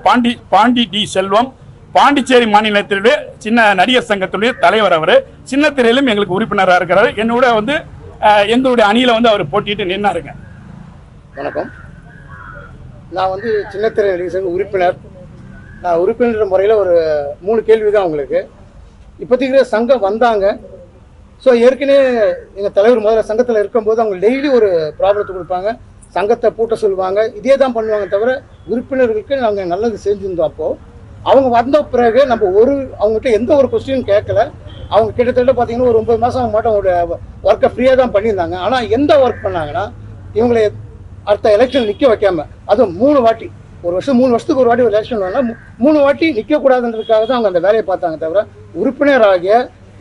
பாண்டி டி செல்வம். பாண்டிச்சேரி மாநிலத்திலுடைய சின்ன நடிகர் சங்கத்துடைய தலைவர். அவர் சின்னத்திரையிலும் எங்களுக்கு உறுப்பினராக இருக்கிறார். என்னோட வந்து எங்களுடைய அணியில வந்து அவர் போட்டிட்டு நின்னாருங்க. வணக்கம். நான் வந்து சின்னத்திரை நடிகர் சங்க உறுப்பினர். நான் உறுப்பினர் முறையில் ஒரு 3 கேள்வி தான் உங்களுக்கு. இப்போதைக்கு சங்கம் வந்தாங்க. ஸோ ஏற்கனவே எங்கள் தலைவர் முதல்ல சங்கத்தில் இருக்கும்போது அவங்க டெய்லி ஒரு ப்ராப்ளத்தை கொடுப்பாங்க, சங்கத்தை பூட்ட சொல்லுவாங்க. இதே தான் பண்ணுவாங்க தவிர உறுப்பினர்களுக்கு நாங்கள் நல்லது செஞ்சுருந்தோம். அப்போது அவங்க வந்த பிறகு நம்ம அவங்ககிட்ட எந்த ஒரு கொஸ்டின் கேட்கல. அவங்க கிட்டத்தட்ட பார்த்தீங்கன்னா ஒரு 9 மாதம் அவங்க மட்டும் அவங்களோட ஒர்க்கை ஃப்ரீயாக தான் பண்ணியிருந்தாங்க. ஆனால் எந்த ஒர்க் பண்ணாங்கன்னா, இவங்களை அடுத்த எலெக்ஷன் நிற்க வைக்காம, அதுவும் 3 வாட்டி, ஒரு வருஷம் 3 வருஷத்துக்கு ஒரு வாட்டி ஒரு எலெக்ஷன் வரலாம், 3 வாட்டி நிற்கக்கூடாதுன்றதுக்காக தான் அவங்க அந்த வேலையை பார்த்தாங்க தவிர உறுப்பினராகிய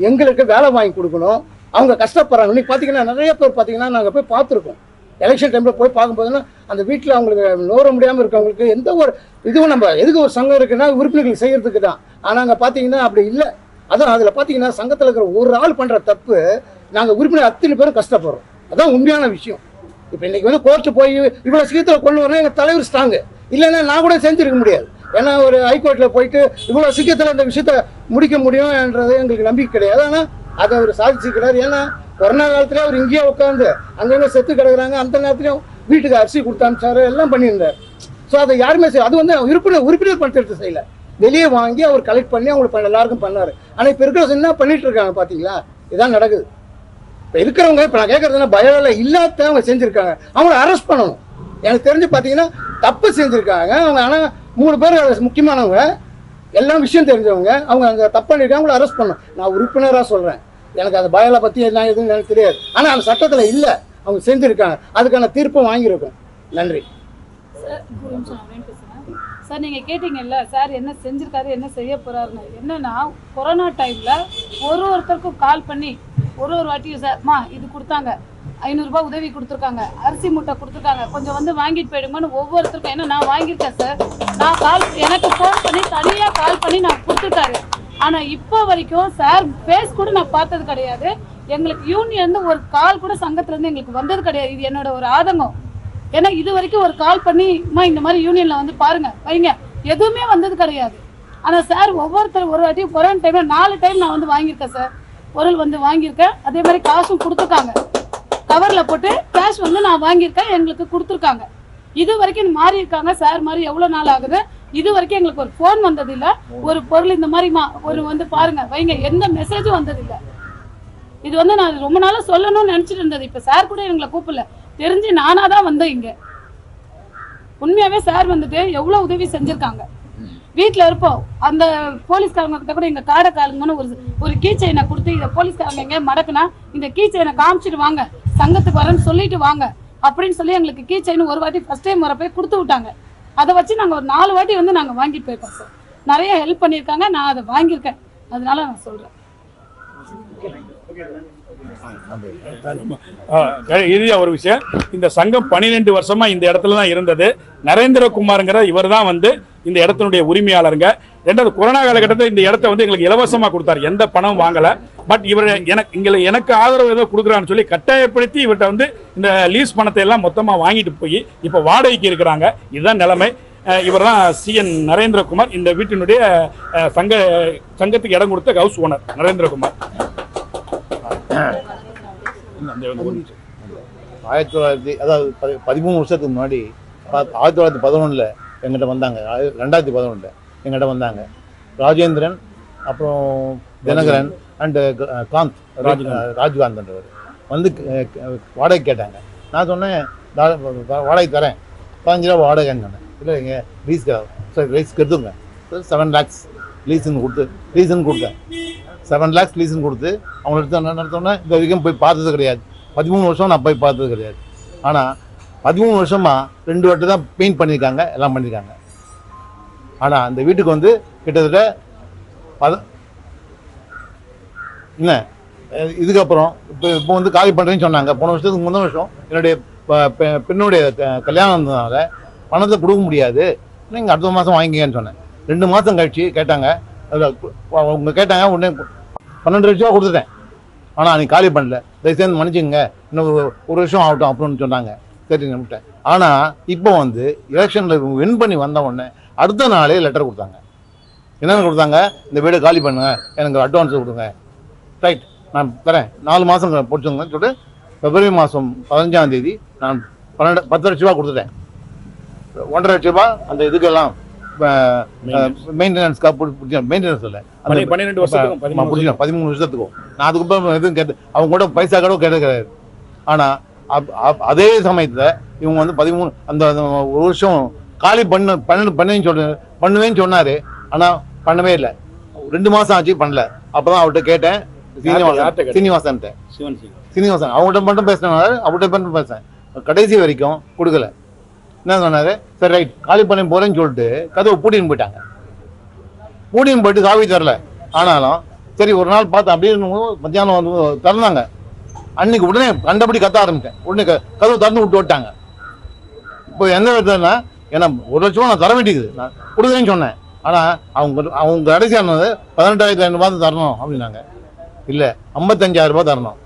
எங்களுக்கு வேலை வாங்கி கொடுக்கணும். அவங்க கஷ்டப்படுறாங்க. இன்னைக்கு பார்த்தீங்கன்னா நிறைய பேர் பார்த்தீங்கன்னா நாங்கள் போய் பார்த்துருக்கோம். எலெக்ஷன் டைமில் போய் பார்க்கும்போதுன்னா அந்த வீட்டில் அவங்களுக்கு நோர முடியாமல் இருக்கவங்களுக்கு எந்த ஒரு இதுவும் நம்ம எதுக்கு ஒரு சங்கம் இருக்குன்னா உறுப்பினர்கள் செய்கிறதுக்கு தான். ஆனால் அங்கே பார்த்தீங்கன்னா அப்படி இல்லை. அதுவும் அதில் பார்த்தீங்கன்னா சங்கத்தில் இருக்கிற ஒரு ஆள் பண்ணுற தப்பு நாங்கள் உறுப்பினர் அத்தனை பேரும் கஷ்டப்படுறோம். அதான் உண்மையான விஷயம். இப்போ இன்றைக்கி வந்து கோர்ட்டு போய் இவ்வளோ சீக்கிரத்தில் கொண்டு வரணும் எங்கள் தலைவர் ஸ்ட்ராங்கு இல்லைன்னா நான் கூட செஞ்சுருக்க முடியாது. ஏன்னா ஒரு ஹைகோர்ட்டில் போயிட்டு இவ்வளோ சீக்கிரத்தில் அந்த விஷயத்த முடிக்க முடியும்ன்றது எங்களுக்கு நம்பிக்கை கிடையாது. ஆனால் அதை அவர் சாதிச்சுக்கிறார். ஏன்னா கொரோனா காலத்தில் அவர் இங்கேயே உட்காந்து அங்கங்கே செத்து கிடக்குறாங்க, அந்த நேரத்துலையும் வீட்டுக்கு அரிசி கொடுத்து அனுப்பிச்சாரு, எல்லாம் பண்ணியிருந்தார். ஸோ அதை யாருமே அது வந்து உறுப்பினர் பணத்திட்ட செய்யலை, வெளியே வாங்கி அவர் கலெக்ட் பண்ணி அவங்களுக்கு எல்லாருக்கும் பண்ணார். ஆனால் இப்போ இருக்கிற என்ன பண்ணிட்டு இருக்காங்க பார்த்தீங்களா, இதான் நடக்குது. இப்போ இருக்கிறவங்க இப்போ நான் கேட்கறதுனா பயோவில் இல்லாத அவங்க செஞ்சுருக்காங்க, அவங்கள அரெஸ்ட் பண்ணணும். எனக்கு தெரிஞ்சு பார்த்தீங்கன்னா தப்பு செஞ்சுருக்காங்க அவங்க. ஆனால் 3 பேர் முக்கியமானவங்க, எல்லாம் விஷயம் தெரிஞ்சவங்க, அவங்க அங்கே தப்பு பண்ணியிருக்காங்க, அவங்கள அரெஸ்ட் பண்ணணும். நான் உறுப்பினராக சொல்கிறேன், எனக்கு அந்த பயோலை பற்றி என்ன எதுன்னு எனக்கு தெரியாது. ஆனால் அந்த சட்டத்தில் இல்லை, அவங்க செஞ்சுருக்காங்க, அதுக்கான தீர்ப்பும் வாங்கியிருக்கோம். நன்றி சார். நீங்கள் கேட்டீங்கல்ல சார் என்ன செஞ்சுருக்காரு என்ன செய்ய போகிறாருன்னு. என்னன்னா கொரோனா டைமில் ஒருத்தருக்கும் கால் பண்ணி ஒரு வாட்டியும் சார்மா இது கொடுத்தாங்க, 500 ரூபாய் உதவி கொடுத்துருக்காங்க, அரிசி மூட்டை கொடுத்துருக்காங்க, கொஞ்சம் வந்து வாங்கிட்டு போயிடுங்கன்னு ஒவ்வொருத்தருக்கும். ஏன்னா நான் வாங்கியிருக்கேன் சார், நான் எனக்கு ஃபோன் பண்ணி தனியாக கால் பண்ணி நான் கொடுத்துருக்காரு. ஆனால் இப்போ வரைக்கும் சார் ஃபேஸ் கூட நான் பார்த்தது கிடையாது. எங்களுக்கு யூனியன் ஒரு கால் கூட சங்கத்துலேருந்து எங்களுக்கு வந்தது கிடையாது. இது என்னோட ஒரு ஆதங்கம். ஏன்னா இது வரைக்கும் ஒரு கால் பண்ணிமா இந்த மாதிரி யூனியனில் வந்து பாருங்க வைங்க, எதுவுமே வந்தது கிடையாது. ஆனால் சார் ஒவ்வொருத்தர் ஒரு வாட்டி கொரோனா டைமில் 4 டைம் நான் வந்து வாங்கியிருக்கேன் சார், பொருள் வந்து வாங்கியிருக்கேன். அதே மாதிரி காசும் கொடுத்துருக்காங்க, கவரில் போட்டு கேஷ் வந்து நான் வாங்கியிருக்கேன், எங்களுக்கு கொடுத்துருக்காங்க. இது வரைக்கும் மாறி இருக்காங்க சார். மாதிரி எவ்வளோ நாள் ஆகுது, இது வரைக்கும் எங்களுக்கு ஒரு ஃபோன் வந்ததில்லை, ஒரு பொருள் இந்த மாதிரி ஒரு வந்து பாருங்க வைங்க, எந்த மெசேஜும் வந்ததில்லை. இது வந்து நான் ரொம்ப நாளாக சொல்லணும்னு நினச்சிட்டு இருந்தது. இப்போ சார் கூட எங்களை கூப்பிடல, தெரிஞ்சு நானாக தான் வந்தேன் இங்கே. உண்மையாகவே சார் வந்துட்டு எவ்வளோ உதவி செஞ்சுருக்காங்க. வீட்டில் இருப்போம், அந்த போலீஸ்காரங்க கிட்ட கூட எங்கள் காடை காலுங்கன்னு ஒரு கீ செயினை கொடுத்து, இதை போலீஸ்காரங்க எங்கேயா மடக்குனா இந்த கீ செயினை காமிச்சிட்டு வாங்க, சங்கத்துக்கு வரேன்னு சொல்லிட்டு வாங்க அப்படின்னு சொல்லி எங்களுக்கு கீ செயின் ஒரு வாட்டி ஃபர்ஸ்ட் டைம் வர போய் கொடுத்து விட்டாங்க. அதை வச்சு நாங்கள் ஒரு 4 வாட்டி வந்து நாங்கள் வாங்கிட்டு போயிருக்கோம் சார். நிறைய ஹெல்ப் பண்ணியிருக்காங்க, நான் அதை வாங்கியிருக்கேன், அதனால நான் சொல்கிறேன். இறுதியா ஒரு விஷயம், இந்த சங்கம் 12 வருஷமா இந்த இடத்துல தான் இருந்தது. நரேந்திரகுமார்ங்கிற இவர் தான் வந்து இந்த இடத்தினுடைய உரிமையாளருங்க. 2வது கொரோனா காலகட்டத்தில் இந்த இடத்த வந்து எங்களுக்கு இலவசமா கொடுத்தாரு, எந்த பணம் வாங்கல. பட் இவர் எனக்கு ஆதரவு ஏதோ கொடுக்குறான்னு சொல்லி கட்டாயப்படுத்தி இவர்கிட்ட வந்து இந்த லீஸ் பணத்தை எல்லாம் மொத்தமா வாங்கிட்டு போய் இப்போ வாடகைக்கு இருக்கிறாங்க. இதுதான் நிலைமை. இவர் தான் CN நரேந்திரகுமார், இந்த வீட்டினுடைய சங்கத்துக்கு இடம் கொடுத்த ஹவுஸ் ஓனர் நரேந்திரகுமார். 1900 அதாவது 13 வருஷத்துக்கு முன்னாடி 1911 எங்கிட்ட வந்தாங்க. 2011 எங்கிட்ட வந்தாங்க ராஜேந்திரன், அப்புறம் தினகரன் அண்டு காந்த், ராஜ்காந்த்ன்றவர் வந்து வாடகை கேட்டாங்க. நான் சொன்னேன் வாடகை தரேன், 15 ரூபா வாடகைன்னு சொன்னேன். இல்லை இங்கே லீஸ் கெடுத்துங்க, 7 lakhs லீஸுன்னு கொடுத்தேன். 7 lakhs லீஸுன்னு கொடுத்து அவங்க நடத்தோன்னே இது வரைக்கும் போய் பார்த்தது கிடையாது. 13 வருஷம் நான் போய் பார்த்தது கிடையாது. ஆனால் 13 வருஷமாக 2 வாட்டி தான் பெயிண்ட் பண்ணியிருக்காங்க, எல்லாம் பண்ணியிருக்காங்க. ஆனால் அந்த வீட்டுக்கு வந்து கிட்டத்தட்ட என்ன இதுக்கப்புறம் இப்போ வந்து காலி பண்ணுறேன்னு சொன்னாங்க. போன வருஷத்துக்கு முந்தின வருஷம் என்னுடைய பெண்ணுடைய கல்யாணம் இருந்ததுனால பணத்தை கொடுக்க முடியாது, நீங்கள் அடுத்த மாதம் வாங்கிக்கன்னு சொன்னேன். 2 மாதம் கழிச்சு கேட்டாங்க, அவங்க கேட்டாங்க, உடனே 12 லட்ச ரூபா கொடுத்துட்டேன். ஆனால் நீ காலி பண்ணல, தயவுசெய்து மன்னிச்சுங்க, இன்னும் 1 வருஷம் ஆகட்டும் அப்படின்னு சொன்னாங்க. சரி நம்பிட்டேன். ஆனால் இப்போ வந்து எலெக்ஷனில் வின் பண்ணி வந்த உடனே அடுத்த நாளே லெட்டர் கொடுத்தாங்க. என்னென்ன கொடுத்தாங்க, இந்த வீடை காலி பண்ணுங்க, எனக்கு அட்வான்ஸ் கொடுங்க. ரைட், நான் தரேன், 4 மாதம் போட்டுங்கன்னு சொல்லிட்டு February மாதம் 15ஆம் தேதி நான் 10 லட்ச ரூபா கொடுத்துட்டேன். 1.5 லட்ச ரூபா அந்த இதுக்கெல்லாம் மெயின்டெனன்ஸ்க்காக மெயின்டெனன்ஸ் இல்லை, 12 வருஷத்துக்கும் 13 வருஷத்துக்கும் நான் அதுக்கப்புறம் எதுவும் கேட்டு அவங்க கூட பைசா கூட கேட்டது கிடையாது. ஆனால் அதே சமயத்தில் இவங்க வந்து 13 அந்த 1 வருஷம் காலி பண்ணுவேன்னு சொன்னார். ஆனால் பண்ணவே இல்லை. 2 மாதம் ஆச்சு பண்ணல. அப்போ தான் அவர்கிட்ட கேட்டேன், சீனிவாசன் அவங்கள்ட்ட மட்டும் பேசினாரு, அவர்கிட்ட மட்டும் பேசுறேன். கடைசி வரைக்கும் கொடுக்கல. என்ன சொன்னார், சரி ரைட் காலி பண்ணி போகிறேன்னு சொல்லிட்டு கதவை பூட்டின்னு போயிட்டாங்க. பூட்டின்னு போயிட்டு சாவி தரல. ஆனாலும் சரி ஒரு நாள் பார்த்து அப்படியே மத்தியானம் வந்து திறந்தாங்க. அன்னைக்கு உடனே கண்டபடி கத்த ஆரம்பித்தேன். உடனே கதவு திறந்து விட்டு விட்டாங்க. இப்போ எந்த விதத்துலன்னா, ஏன்னா 1 லட்சம் நான் தர வேண்டியது, நான் கொடுக்குறேன்னு சொன்னேன். ஆனால் அவங்க கடைசியானது 18,500 ரூபா தரணும் அப்படின்னாங்க. இல்லை 55,000 ரூபா தரணும்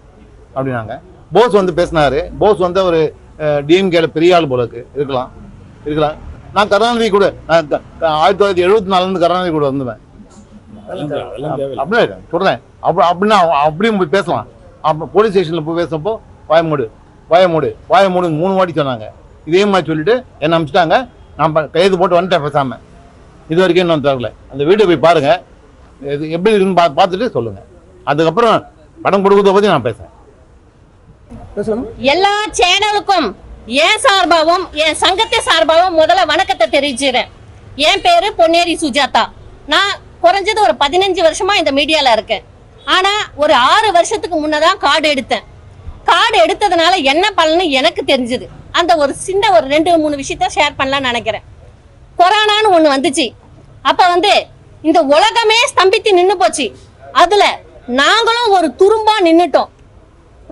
அப்படின்னாங்க. போஸ் வந்து பேசினார். போஸ் வந்து ஒரு டிஎம்கேல பெரிய ஆள் போல இருக்கலாம். நான் கருணாநிதி கூட 1974 கருணாநிதி கூட வந்துவேன் அப்படியே சொல்றேன். அப்படின்னா அப்படியும் போய் பேசலாம். அப்போ போலீஸ் ஸ்டேஷனில் போய் பேசுறப்போ வாயமூடு 3 வாட்டி சொன்னாங்க. இதே மாதிரி சொல்லிட்டு என்ன அனுப்பிச்சிட்டாங்க. நான் கைது போட்டு வந்துட்டேன் பேசாம. இது வரைக்கும் இன்னும் தரல. அந்த வீடியோ போய் பாருங்க, இது எப்படி இருக்குன்னு பார்த்துட்டு சொல்லுங்க. அதுக்கப்புறம் படம் கொடுக்கறத பத்தி நான் பேசுறேன். எல்லா சேனலுக்கும் என் சார்பாகவும் என் சங்கத்தை சார்பாகவும் முதல்ல வணக்கத்தை தெரிவிச்சுறேன். என் பேரு பொன்னேரி சுஜாதா. நான் குறைஞ்சது ஒரு 15 வருஷமா இந்த மீடியால இருக்கேன். ஆனா ஒரு 6 வருஷத்துக்கு முன்னதான் கார்டு எடுத்தேன். கார்டு எடுத்ததுனால என்ன பலன்னு எனக்கு தெரிஞ்சது. அந்த ஒரு சின்ன ஒரு 2-3 விஷயத்த ஷேர் பண்ணலாம்னு நினைக்கிறேன். கொரோனான்னு ஒண்ணு வந்துச்சு. அப்ப இந்த உலகமே ஸ்தம்பித்து நின்னு போச்சு. அதுல நாங்களும் ஒரு துரும்பா நின்னுட்டோம்.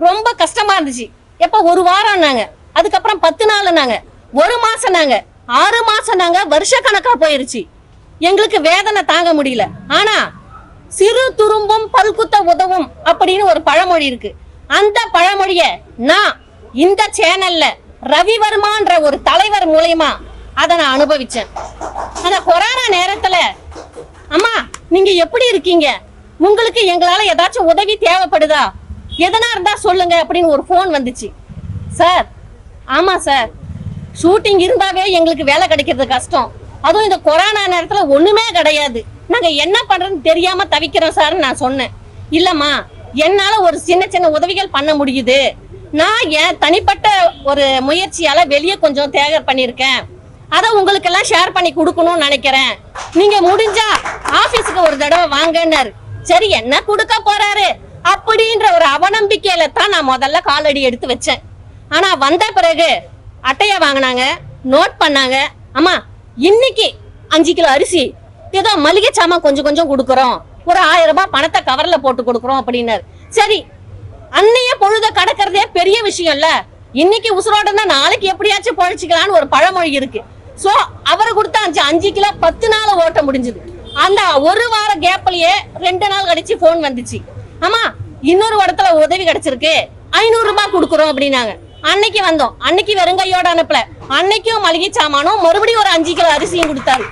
ரொம்ப கஷ்டமா இருந்துச்சு. எப்ப ஒரு வாரம் நாங்க, அதுக்கப்புறம் 10 நாள் நாங்க, 1 மாசம் நாங்க, 6 மாசம் நாங்க, வருஷ கணக்கா போயிருச்சு. எங்களுக்கு வேதனை தாங்க முடியல. ஆனா சிறு துரும்பும் பல்குத்த உதவும் அப்படின்னு ஒரு பழமொழி இருக்கு. அந்த பழமொழிய நான் இந்த சேனல்ல ரவிவர்மான்ற ஒரு தலைவர் மூலமா அதை நான் அனுபவிச்சேன். அந்த கொரோனா நேரத்துல அம்மா நீங்க எப்படி இருக்கீங்க, உங்களுக்கு எங்களால ஏதாச்சும் உதவி தேவைப்படுதா, எதனா இருந்தா சொல்லுங்க அப்படின்னு ஒரு போன் வந்துச்சு. சார் ஆமா சார், ஷூட்டிங் இருந்தாவே எங்களுக்கு வேலை கிடைக்கிறது கஷ்டம். அதுவும் இந்த கொரோனா நேரத்துல ஒண்ணுமே கிடையாது, நாங்க என்ன பண்றதுன்னு தெரியாம தவிக்கிறோம் சார் நான் சொன்னேன். இல்லம்மா என்னால ஒரு சின்ன சின்ன உதவிகள் பண்ண முடியுது. நான் என் தனிப்பட்ட ஒரு முயற்சியால வெளியே கொஞ்சம் தேகர் பண்ணிருக்கேன். அதை உங்களுக்கு எல்லாம் ஷேர் பண்ணி கொடுக்கணும்னு நினைக்கிறேன். நீங்க முடிஞ்சா ஆபீஸுக்கு ஒரு தடவை வாங்கன்னாரு. சரி என்ன கொடுக்க போறாரு அப்படின்ற ஒரு அவநம்பிக்கையில தான் நான் முதல்ல காலடி எடுத்து வச்சேன். ஆனா வந்த பிறகு அட்டைய வாங்கினாங்க, நோட் பண்ணாங்க. அம்மா இன்னைக்கு 5 கிலோ அரிசி, ஏதோ மளிகை சாமான் கொஞ்சம் கொஞ்சம் கொடுக்குறோம், ஒரு 1000 ரூபாய் பணத்தை கவர்ல போட்டு கொடுக்குறோம் அப்படின்னாரு. சரி அன்னைய பொழுத கடக்கிறதே பெரிய விஷயம் இல்ல, இன்னைக்கு உசுரோடனா நாளைக்கு எப்படியாச்சும் பொழைச்சிக்கலான்னு ஒரு பழமொழி இருக்கு. சோ அவரை கொடுத்த 5 கிலோ 10 நாள் ஓட்ட முடிஞ்சது. அந்த ஒரு வார கேப்லயே 2 நாள் கழிச்சு போன் வந்துச்சு. ஆமா இன்னொரு இடத்துல உதவி கிடைச்சிருக்கு, 500 ரூபாய் கொடுக்குறோம் அப்படின்னாங்க. அன்னைக்கு வந்தோம். அன்னைக்கு வெறுங்கையோட அனுப்பல, அன்னைக்கும் மளிகை சாமானும் மறுபடியும் ஒரு 5 கிலோ அரிசியும் கொடுத்தாரு.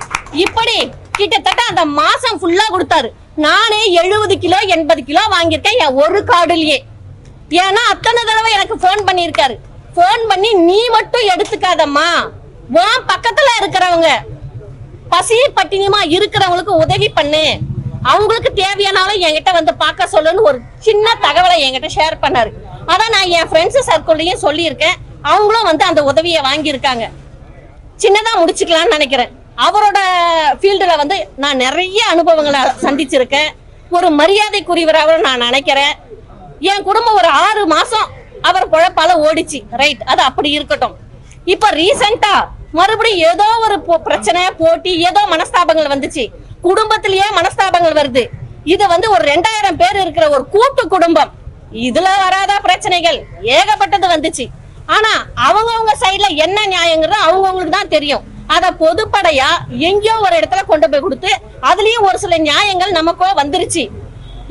இப்படி கிட்டத்தட்ட அந்த மாசம் ஃபுல்லா கொடுத்தாரு. நானே 70 கிலோ 80 கிலோ வாங்கியிருக்கேன் என் ஒரு கார்டுலயே. ஏன்னா அத்தனை தடவை எனக்கு போன் பண்ணியிருக்காரு. போன் பண்ணி நீ மட்டும் எடுத்துக்காதம்மா, உன் பக்கத்துல இருக்கிறவங்க பசி பட்டினியுமா இருக்கிறவங்களுக்கு உதவி பண்ணு, அவங்களுக்கு தேவையானாலும் என்கிட்ட பார்க்க சொல்லுன்னு ஒரு சின்ன தகவலை என்கிட்ட ஷேர் பண்ணாரு. அதான் நான் என் ஃப்ரெண்ட்ஸ் சர்க்கிள்லயும் சொல்லியிருக்கேன். அவங்களும் அந்த உதவியை வாங்கியிருக்காங்க. சின்னதா முடிச்சுக்கலாம்னு நினைக்கிறேன். அவரோட ஃபீல்டுல நான் நிறைய அனுபவங்களை சந்திச்சிருக்கேன். ஒரு மரியாதைக்குரியவராக நான் நினைக்கிறேன். என் குடும்பம் ஒரு 6 மாசம் அவர் பொழப்பால ஓடிச்சு. ரைட், அது அப்படி இருக்கட்டும். இப்ப ரீசெண்டா மறுபடியும் ஏதோ ஒரு பிரச்சனை, போட்டி, ஏதோ மனஸ்தாபங்கள் வந்துச்சு. குடும்பத்திலேயே மனஸ்தாபங்கள் வருது. இது ஒரு 2000 பேர் இருக்கிற ஒரு கூட்டு குடும்பம். இதுல வராத பிரச்சனைகள் ஏகப்பட்டது வந்துச்சு. ஆனா அவங்கவுங்க சைட்ல என்ன நியாயங்கிறது அவங்கவுங்களுக்கு தான் தெரியும். அத பொதுப்படையா எங்கேயோ ஒரு இடத்துல கொண்டு போய் கொடுத்து அதுலயும் ஒரு சில நியாயங்கள் நமக்கோ வந்துருச்சு.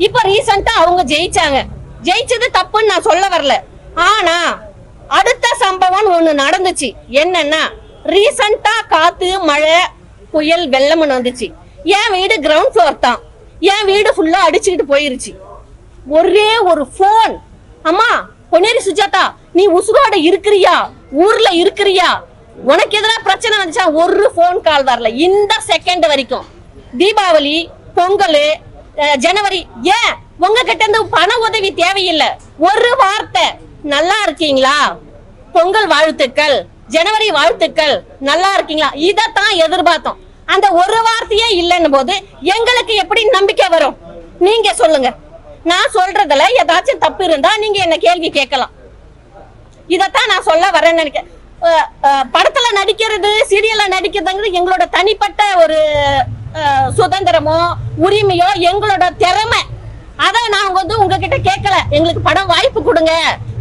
இப்ப ரீசெண்டா அவங்க ஜெயிச்சாங்க. ஜெயிச்சது தப்புன்னு நான் சொல்ல வரல. ஆனா அடுத்த சம்பவம் ஒண்ணு நடந்துச்சு. என்னன்னா ரீசெண்டா காத்து மழை புயல் வெள்ளம்னு வந்துச்சு. என் வீடு கிரவுண்ட் ஃப்ளோர் தான். என் வீடு ஃபுல்லா அடிச்சுக்கிட்டு போயிருச்சு. ஒரே ஒரு போன், அம்மா பொன்னேரி சுஜாதா நீ உசுரோட இருக்கிறியா, ஊர்ல இருக்கிறியா, உனக்கு எதிராக பிரச்சனை வந்துச்சா, ஒரு போன் கால் வரல இந்த செகண்ட் வரைக்கும். தீபாவளி, பொங்கல், ஜனவரி, ஏன் உங்ககிட்ட இருந்து பண உதவி தேவையில்லை. ஒரு வார்த்தை நல்லா இருக்கீங்களா, பொங்கல் வாழ்த்துக்கள், ஜனவரி வாழ்த்துக்கள், நல்லா இருக்கீங்களா, இதத்தான் எதிர்பார்த்தோம். அந்த ஒரு வார்த்தையே இல்லைன்னு போது எங்களுக்கு எப்படி நம்பிக்கை வரும்? நீங்க சொல்லுங்க. நான் சொல்றதுல ஏதாச்சும் தப்பு இருந்தா நீங்க என்ன கேள்வி கேட்கலாம். இதத்தான் நான் சொல்ல வரேன்னு நினைக்கிறேன். படத்துல நடிக்கிறது, சீரியல்ல நடிக்கிறதுங்கிறது எங்களோட தனிப்பட்ட ஒரு சுதந்திரமோ உரிமையோ எங்களோட திறமை. அத நாங்க உங்ககிட்ட கேட்கல. எங்களுக்கு படம் வாய்ப்பு கொடுங்க,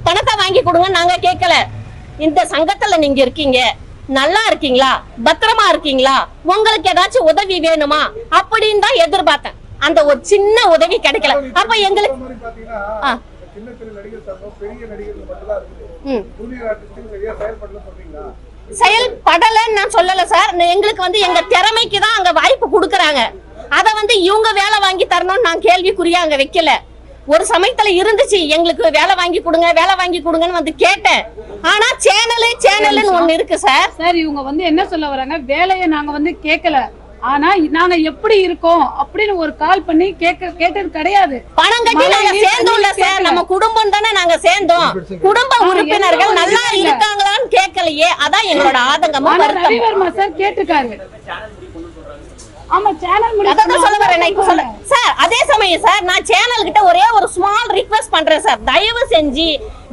பணத்தை வாங்கி கொடுங்க நாங்க கேட்கல. இந்த சங்கத்துல நீங்க இருக்கீங்க, நல்லா இருக்கீங்களா, பத்திரமா இருக்கீங்களா, உங்களுக்கு ஏதாச்சும் உதவி வேணுமா அப்படின்னு தான் எதிர்பார்த்தேன். அந்த ஒரு சின்ன உதவி கிடைக்கல. அப்ப எங்களுக்கு செயல்படலன்னு நான் சொல்லல சார். எங்களுக்கு வந்து எங்க திறமைக்கு தான் அங்க வாய்ப்பு கொடுக்கறாங்க. அத வந்து இவங்க வேலை வாங்கி தரணும்னு நான் கேள்விக்குறியா அங்க வைக்கல. ஒரு சமயத்துல இருந்துச்சு எங்களுக்கு வேலை வாங்கி கொடுங்கன்னு வந்து கேட்டேன். ஆனா சேனல்னு ஒண்ணு இருக்கு சார். சார் இவங்க வந்து என்ன சொல்ல வராங்க, வேலையை நாங்க வந்து கேட்கல, ஆனா நாங்க எப்படி இருக்கோம் அப்படின்னு ஒரு கால் பண்ணி கேட்டது கிடையாது. பணம் கட்டி நாங்க சேர்ந்தோம்ல சார், நம்ம குடும்பம் தானே நாங்க சேர்ந்தோம். குடும்ப உறுப்பினர்கள் நல்லா இருக்காங்களான்னு கேட்கலையே, அதான் எங்களோட ஆதங்கமா. ரவிவர்மா சார் கேட்டிருக்காரு. ஆமா சேனல் அதான் சொல்ல வரேன் இப்ப சொல்ல சார். அதே சமயம் சார் நான் சேனல் கிட்ட ஒரே ஒரு ஸ்மால் ரிக்வெஸ்ட் பண்றேன் சார். தயவு செஞ்சு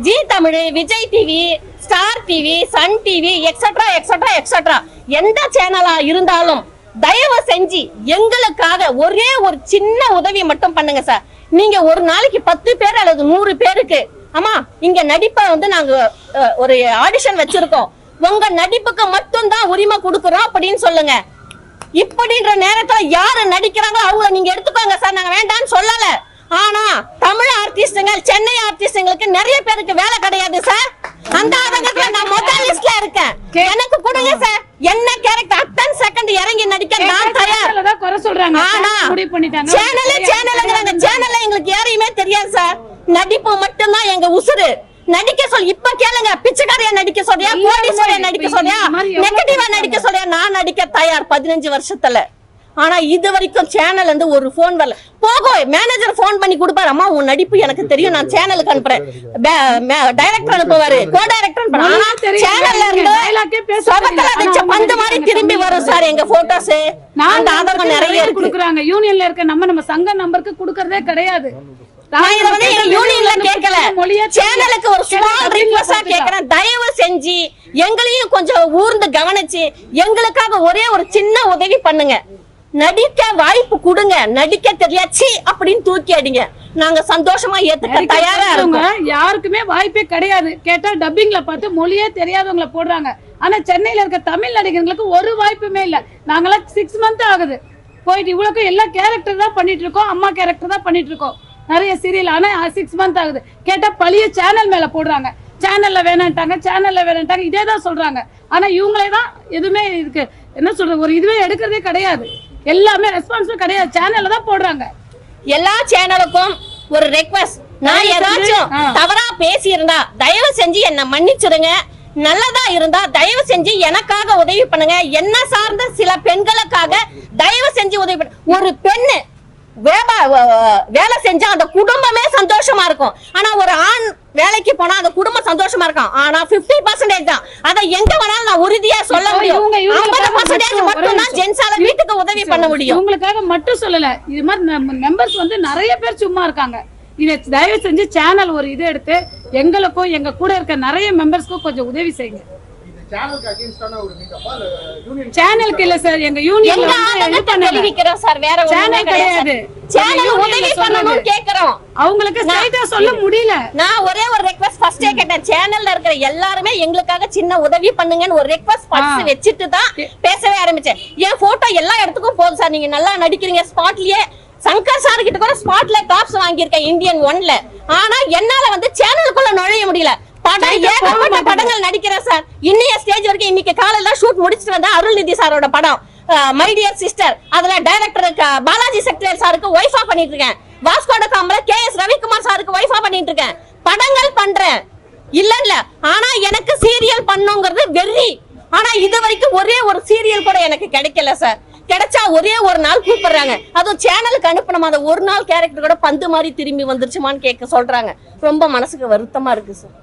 Zee Tamil, Vijay TV, Star TV, Sun TV etcetera எந்த சேனலா இருந்தாலும் தயவு செஞ்சு எங்களுக்காக ஒரே ஒரு சின்ன உதவி மட்டும் பண்ணுங்க சார். நீங்க ஒரு நாளைக்கு 10 பேர் அல்லது 100 பேருக்கு ஆமா இங்க நடிப்பை வந்து நாங்க ஒரு ஆடிஷன் வச்சிருக்கோம், உங்க நடிப்புக்கு மட்டும் தான் உரிமை கொடுக்கறோம் அப்படின்னு சொல்லுங்க. இப்படின்ற நேரத்துல யாரு நடிக்கிறாங்களோ அவங்கள நீங்க எடுத்துக்கோங்க சார், நாங்க வேண்டாம்னு சொல்லல. ஆனா தமிழ் ஆர்டிஸ்டுங்க, சென்னை ஆர்டிஸ்டுங்களுக்கு நிறைய பேருக்கு வேலை கிடையாது சார். அந்த ஆதங்கத்துல நான் முதல் லிஸ்ட்ல இருக்கேன். எனக்கு கொடுங்க சார். என்ன கேரக்டர் அத்தனை செகண்ட் இறங்கி நடிக்க நான் தயார். குறை சொல்றாங்க. ஆனா சேனல்ல எங்களுக்கு யாரையுமே தெரியாது சார். நடிப்பு மட்டும்தான் எங்க உசுறு. நடிக்க சொல்லி இப்ப கேளுங்க, பிச்சைக்காரியா நடிக்க சொல்றியா, கோடீஸ்வரியா நடிக்க சொல்றியா, நெகட்டிவா நடிக்க சொல்றியா, நான் நடிக்க தயார் 15 வருஷத்துல. ஆனா இது வரைக்கும் சேனல் வந்து ஒரு போன் வரல. போகும் மேனேஜர் போன் பண்ணி கொடுப்பாரு, அம்மா உன் நடிப்பு எனக்கு தெரியும், நான் சேனலுக்கு அனுப்புறேன். டைரக்டர் அனுப்புவாரு, கோ டைரக்டர் அனுப்புறாரு. சேனல்ல இருந்து சபக்கல வச்ச பந்து மாதிரி திரும்பி வரும் சார் எங்க போட்டோஸ். நான் ஆதரவு நிறைய கொடுக்குறாங்க. யூனியன்ல இருக்க நம்ம சங்க நம்பருக்கு கொடுக்கறதே கிடையாது. சேனலுக்கு ஒரு ஸ்மால் ரிக்வெஸ்டா கேக்குறேன், தயவு செஞ்சு எங்களையும் கொஞ்சம் ஊர்ந்து கவனிச்சு எங்களுக்காக ஒரே ஒரு சின்ன உதவி பண்ணுங்க. நடிக்க வாய்ப்பு கொடுங்க. நடிக்க தெரியாச்சு அப்படின்னு தூக்கி அடிங்க, நாங்க சந்தோஷமா ஏத்துக்க தயாரா இருக்கோம். யாருக்குமே வாய்ப்பே கிடையாது. கேட்டா டப்பிங்ல பார்த்து மொழியே தெரியாதவங்கள போடுறாங்க. ஆனா சென்னையில இருக்க தமிழ் நடிகர்களுக்கு ஒரு வாய்ப்புமே இல்ல. நாங்களாம் 6 மந்த் ஆகுது போயிட்டு இவ்வளவு எல்லா கேரக்டர் தான் பண்ணிட்டு இருக்கோம், அம்மா கேரக்டர் தான் பண்ணிட்டு இருக்கோம் நிறைய சீரியல். ஆனா 6 மந்த் ஆகுது. கேட்டா பழைய சேனல் மேல போடுறாங்க, சேனல்ல வேணான்ட்டாங்க இதேதான் சொல்றாங்க. ஆனா இவங்களே தான் எதுவுமே இருக்கு என்ன சொல்றது ஒரு இதுவே எடுக்கிறதே கிடையாது. எல்லாமே ரெஸ்பான்சிபிள் கிடையாது, சேனல்ல தான் போடுறாங்க. எல்லா சேனலுக்கும் ஒரு ரெக்வெஸ்ட், நான் ஏதாச்சும் தவறா பேசி இருந்தா தயவு செஞ்சு என்ன மன்னிச்சிருங்க. நல்லதா இருந்தா தயவு செஞ்சு எனக்காக உதவி பண்ணுங்க. என்ன சார்ந்த சில பெண்களுக்காக தயவு செஞ்சு உதவி பண்ணுங்க. ஒரு பெண்ணு வேலை செஞ்சா அந்த குடும்பமே சந்தோஷமா இருக்கும். ஆனா ஒரு ஆண் வேலைக்கு போனா அந்த குடும்பம் சந்தோஷமா இருக்கும். ஆனா 50% தான். அதை எங்க வேணாலும் நான் உறுதியா சொல்ல முடியும். 50% மட்டும் தான் ஜென்ஸால வீட்டுக்கு உதவி பண்ண முடியும். உங்களுக்காக மட்டும் சொல்லல, இது மாதிரி மெம்பர்ஸ் வந்து நிறைய பேர் சும்மா இருக்காங்க. இதை தயவு செஞ்சு சேனல் ஒரு இது எடுத்து எங்களுக்கும் எங்க கூட இருக்க நிறைய மெம்பர்ஸ்க்கும் கொஞ்சம் உதவி செய்யுங்க. சேனலுக்கு இல்ல சார், எங்க யூனியன்ல தெரிவிக்கிறோம் சார், வேற சேனல் கிடையாது. சேனல் உதவி பண்ணனும் கேக்குறோம். அவங்களுக்கு ஸ்ட்ரைட்டா சொல்ல முடியல. நான் ஒரே ஒரு ரிக்வெஸ்ட் ஃபர்ஸ்டே கேட்டேன், சேனல்ல இருக்கிற எல்லாரும் எங்களுக்காக சின்ன உதவி பண்ணுங்கன்னு ஒரு ரிக்வெஸ்ட் ஃபர்ஸ்ட் வெச்சிட்டு தான் பேசவே ஆரம்பிச்சேன். என் போட்டோ எல்லா இடத்துக்கும் போகுது சார், நீங்க நல்லா நடிக்கிறீங்க. ஸ்பாட்லயே சங்கர் சார் கிட்ட கூட ஸ்பாட்ல டாப்ஸ் வாங்கியிருக்கேன் இந்தியன் 1ல. ஆனா என்னால வந்து சேனலுக்குள்ள நுழைய முடியல. படம் ஏகப்பட்ட படங்கள் நடிக்கிறேன் சார். இன்னைய ஸ்டேஜ் வரைக்கும் இன்னைக்கு காலையில ஷூட் முடிச்சுட்டு வந்தா அருள்நிதி சாரோட படம் மை டியர் சிஸ்டர். அதுல டைரக்டர் பாலாஜி செக்ரட்டரி சாருக்கு ஒய்ஃபா பண்ணிட்டு இருக்கேன். வாஸ்கோட காம்ல KS ரவிக்குமார் சாருக்கு ஒய்ஃபா பண்ணிட்டு இருக்கேன். படங்கள் பண்றேன் இல்ல. ஆனா எனக்கு சீரியல் பண்ணுங்கிறது வெறி. ஆனா இது வரைக்கும் ஒரே ஒரு சீரியல் கூட எனக்கு கிடைக்கல சார். கிடைச்சா ஒரே ஒரு நாள் கூப்பிடுறாங்க, அதுவும் சேனலுக்கு அனுப்பினோம். அந்த ஒரு நாள் கேரக்டர் கூட பந்து மாதிரி திரும்பி வந்துருச்சுமான்னு கேட்க சொல்றாங்க. ரொம்ப மனசுக்கு வருத்தமா இருக்கு சார்.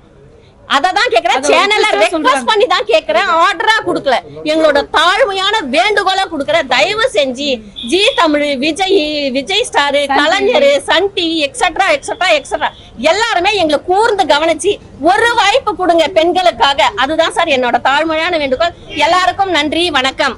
அததான் கேக்குறேன், சேனல்ல ரெக்வெஸ்ட் பண்ணி தான் கேக்குறேன், ஆர்டரா கொடுக்கல. எங்களோட தாழ்மையான வேண்டுகோளா கொடுக்கறேன். தயவு செஞ்சு ஜி தமிழ், விஜய் ஸ்டார், கலைஞர், சன் டிவி எக்ஸெட்ரா எல்லாருமே எங்களை கூர்ந்து கவனிச்சு ஒரு வாய்ப்பு கொடுங்க பெண்களுக்காக. அதுதான் சார் என்னோட தாழ்மையான வேண்டுகோள். எல்லாருக்கும் நன்றி, வணக்கம்.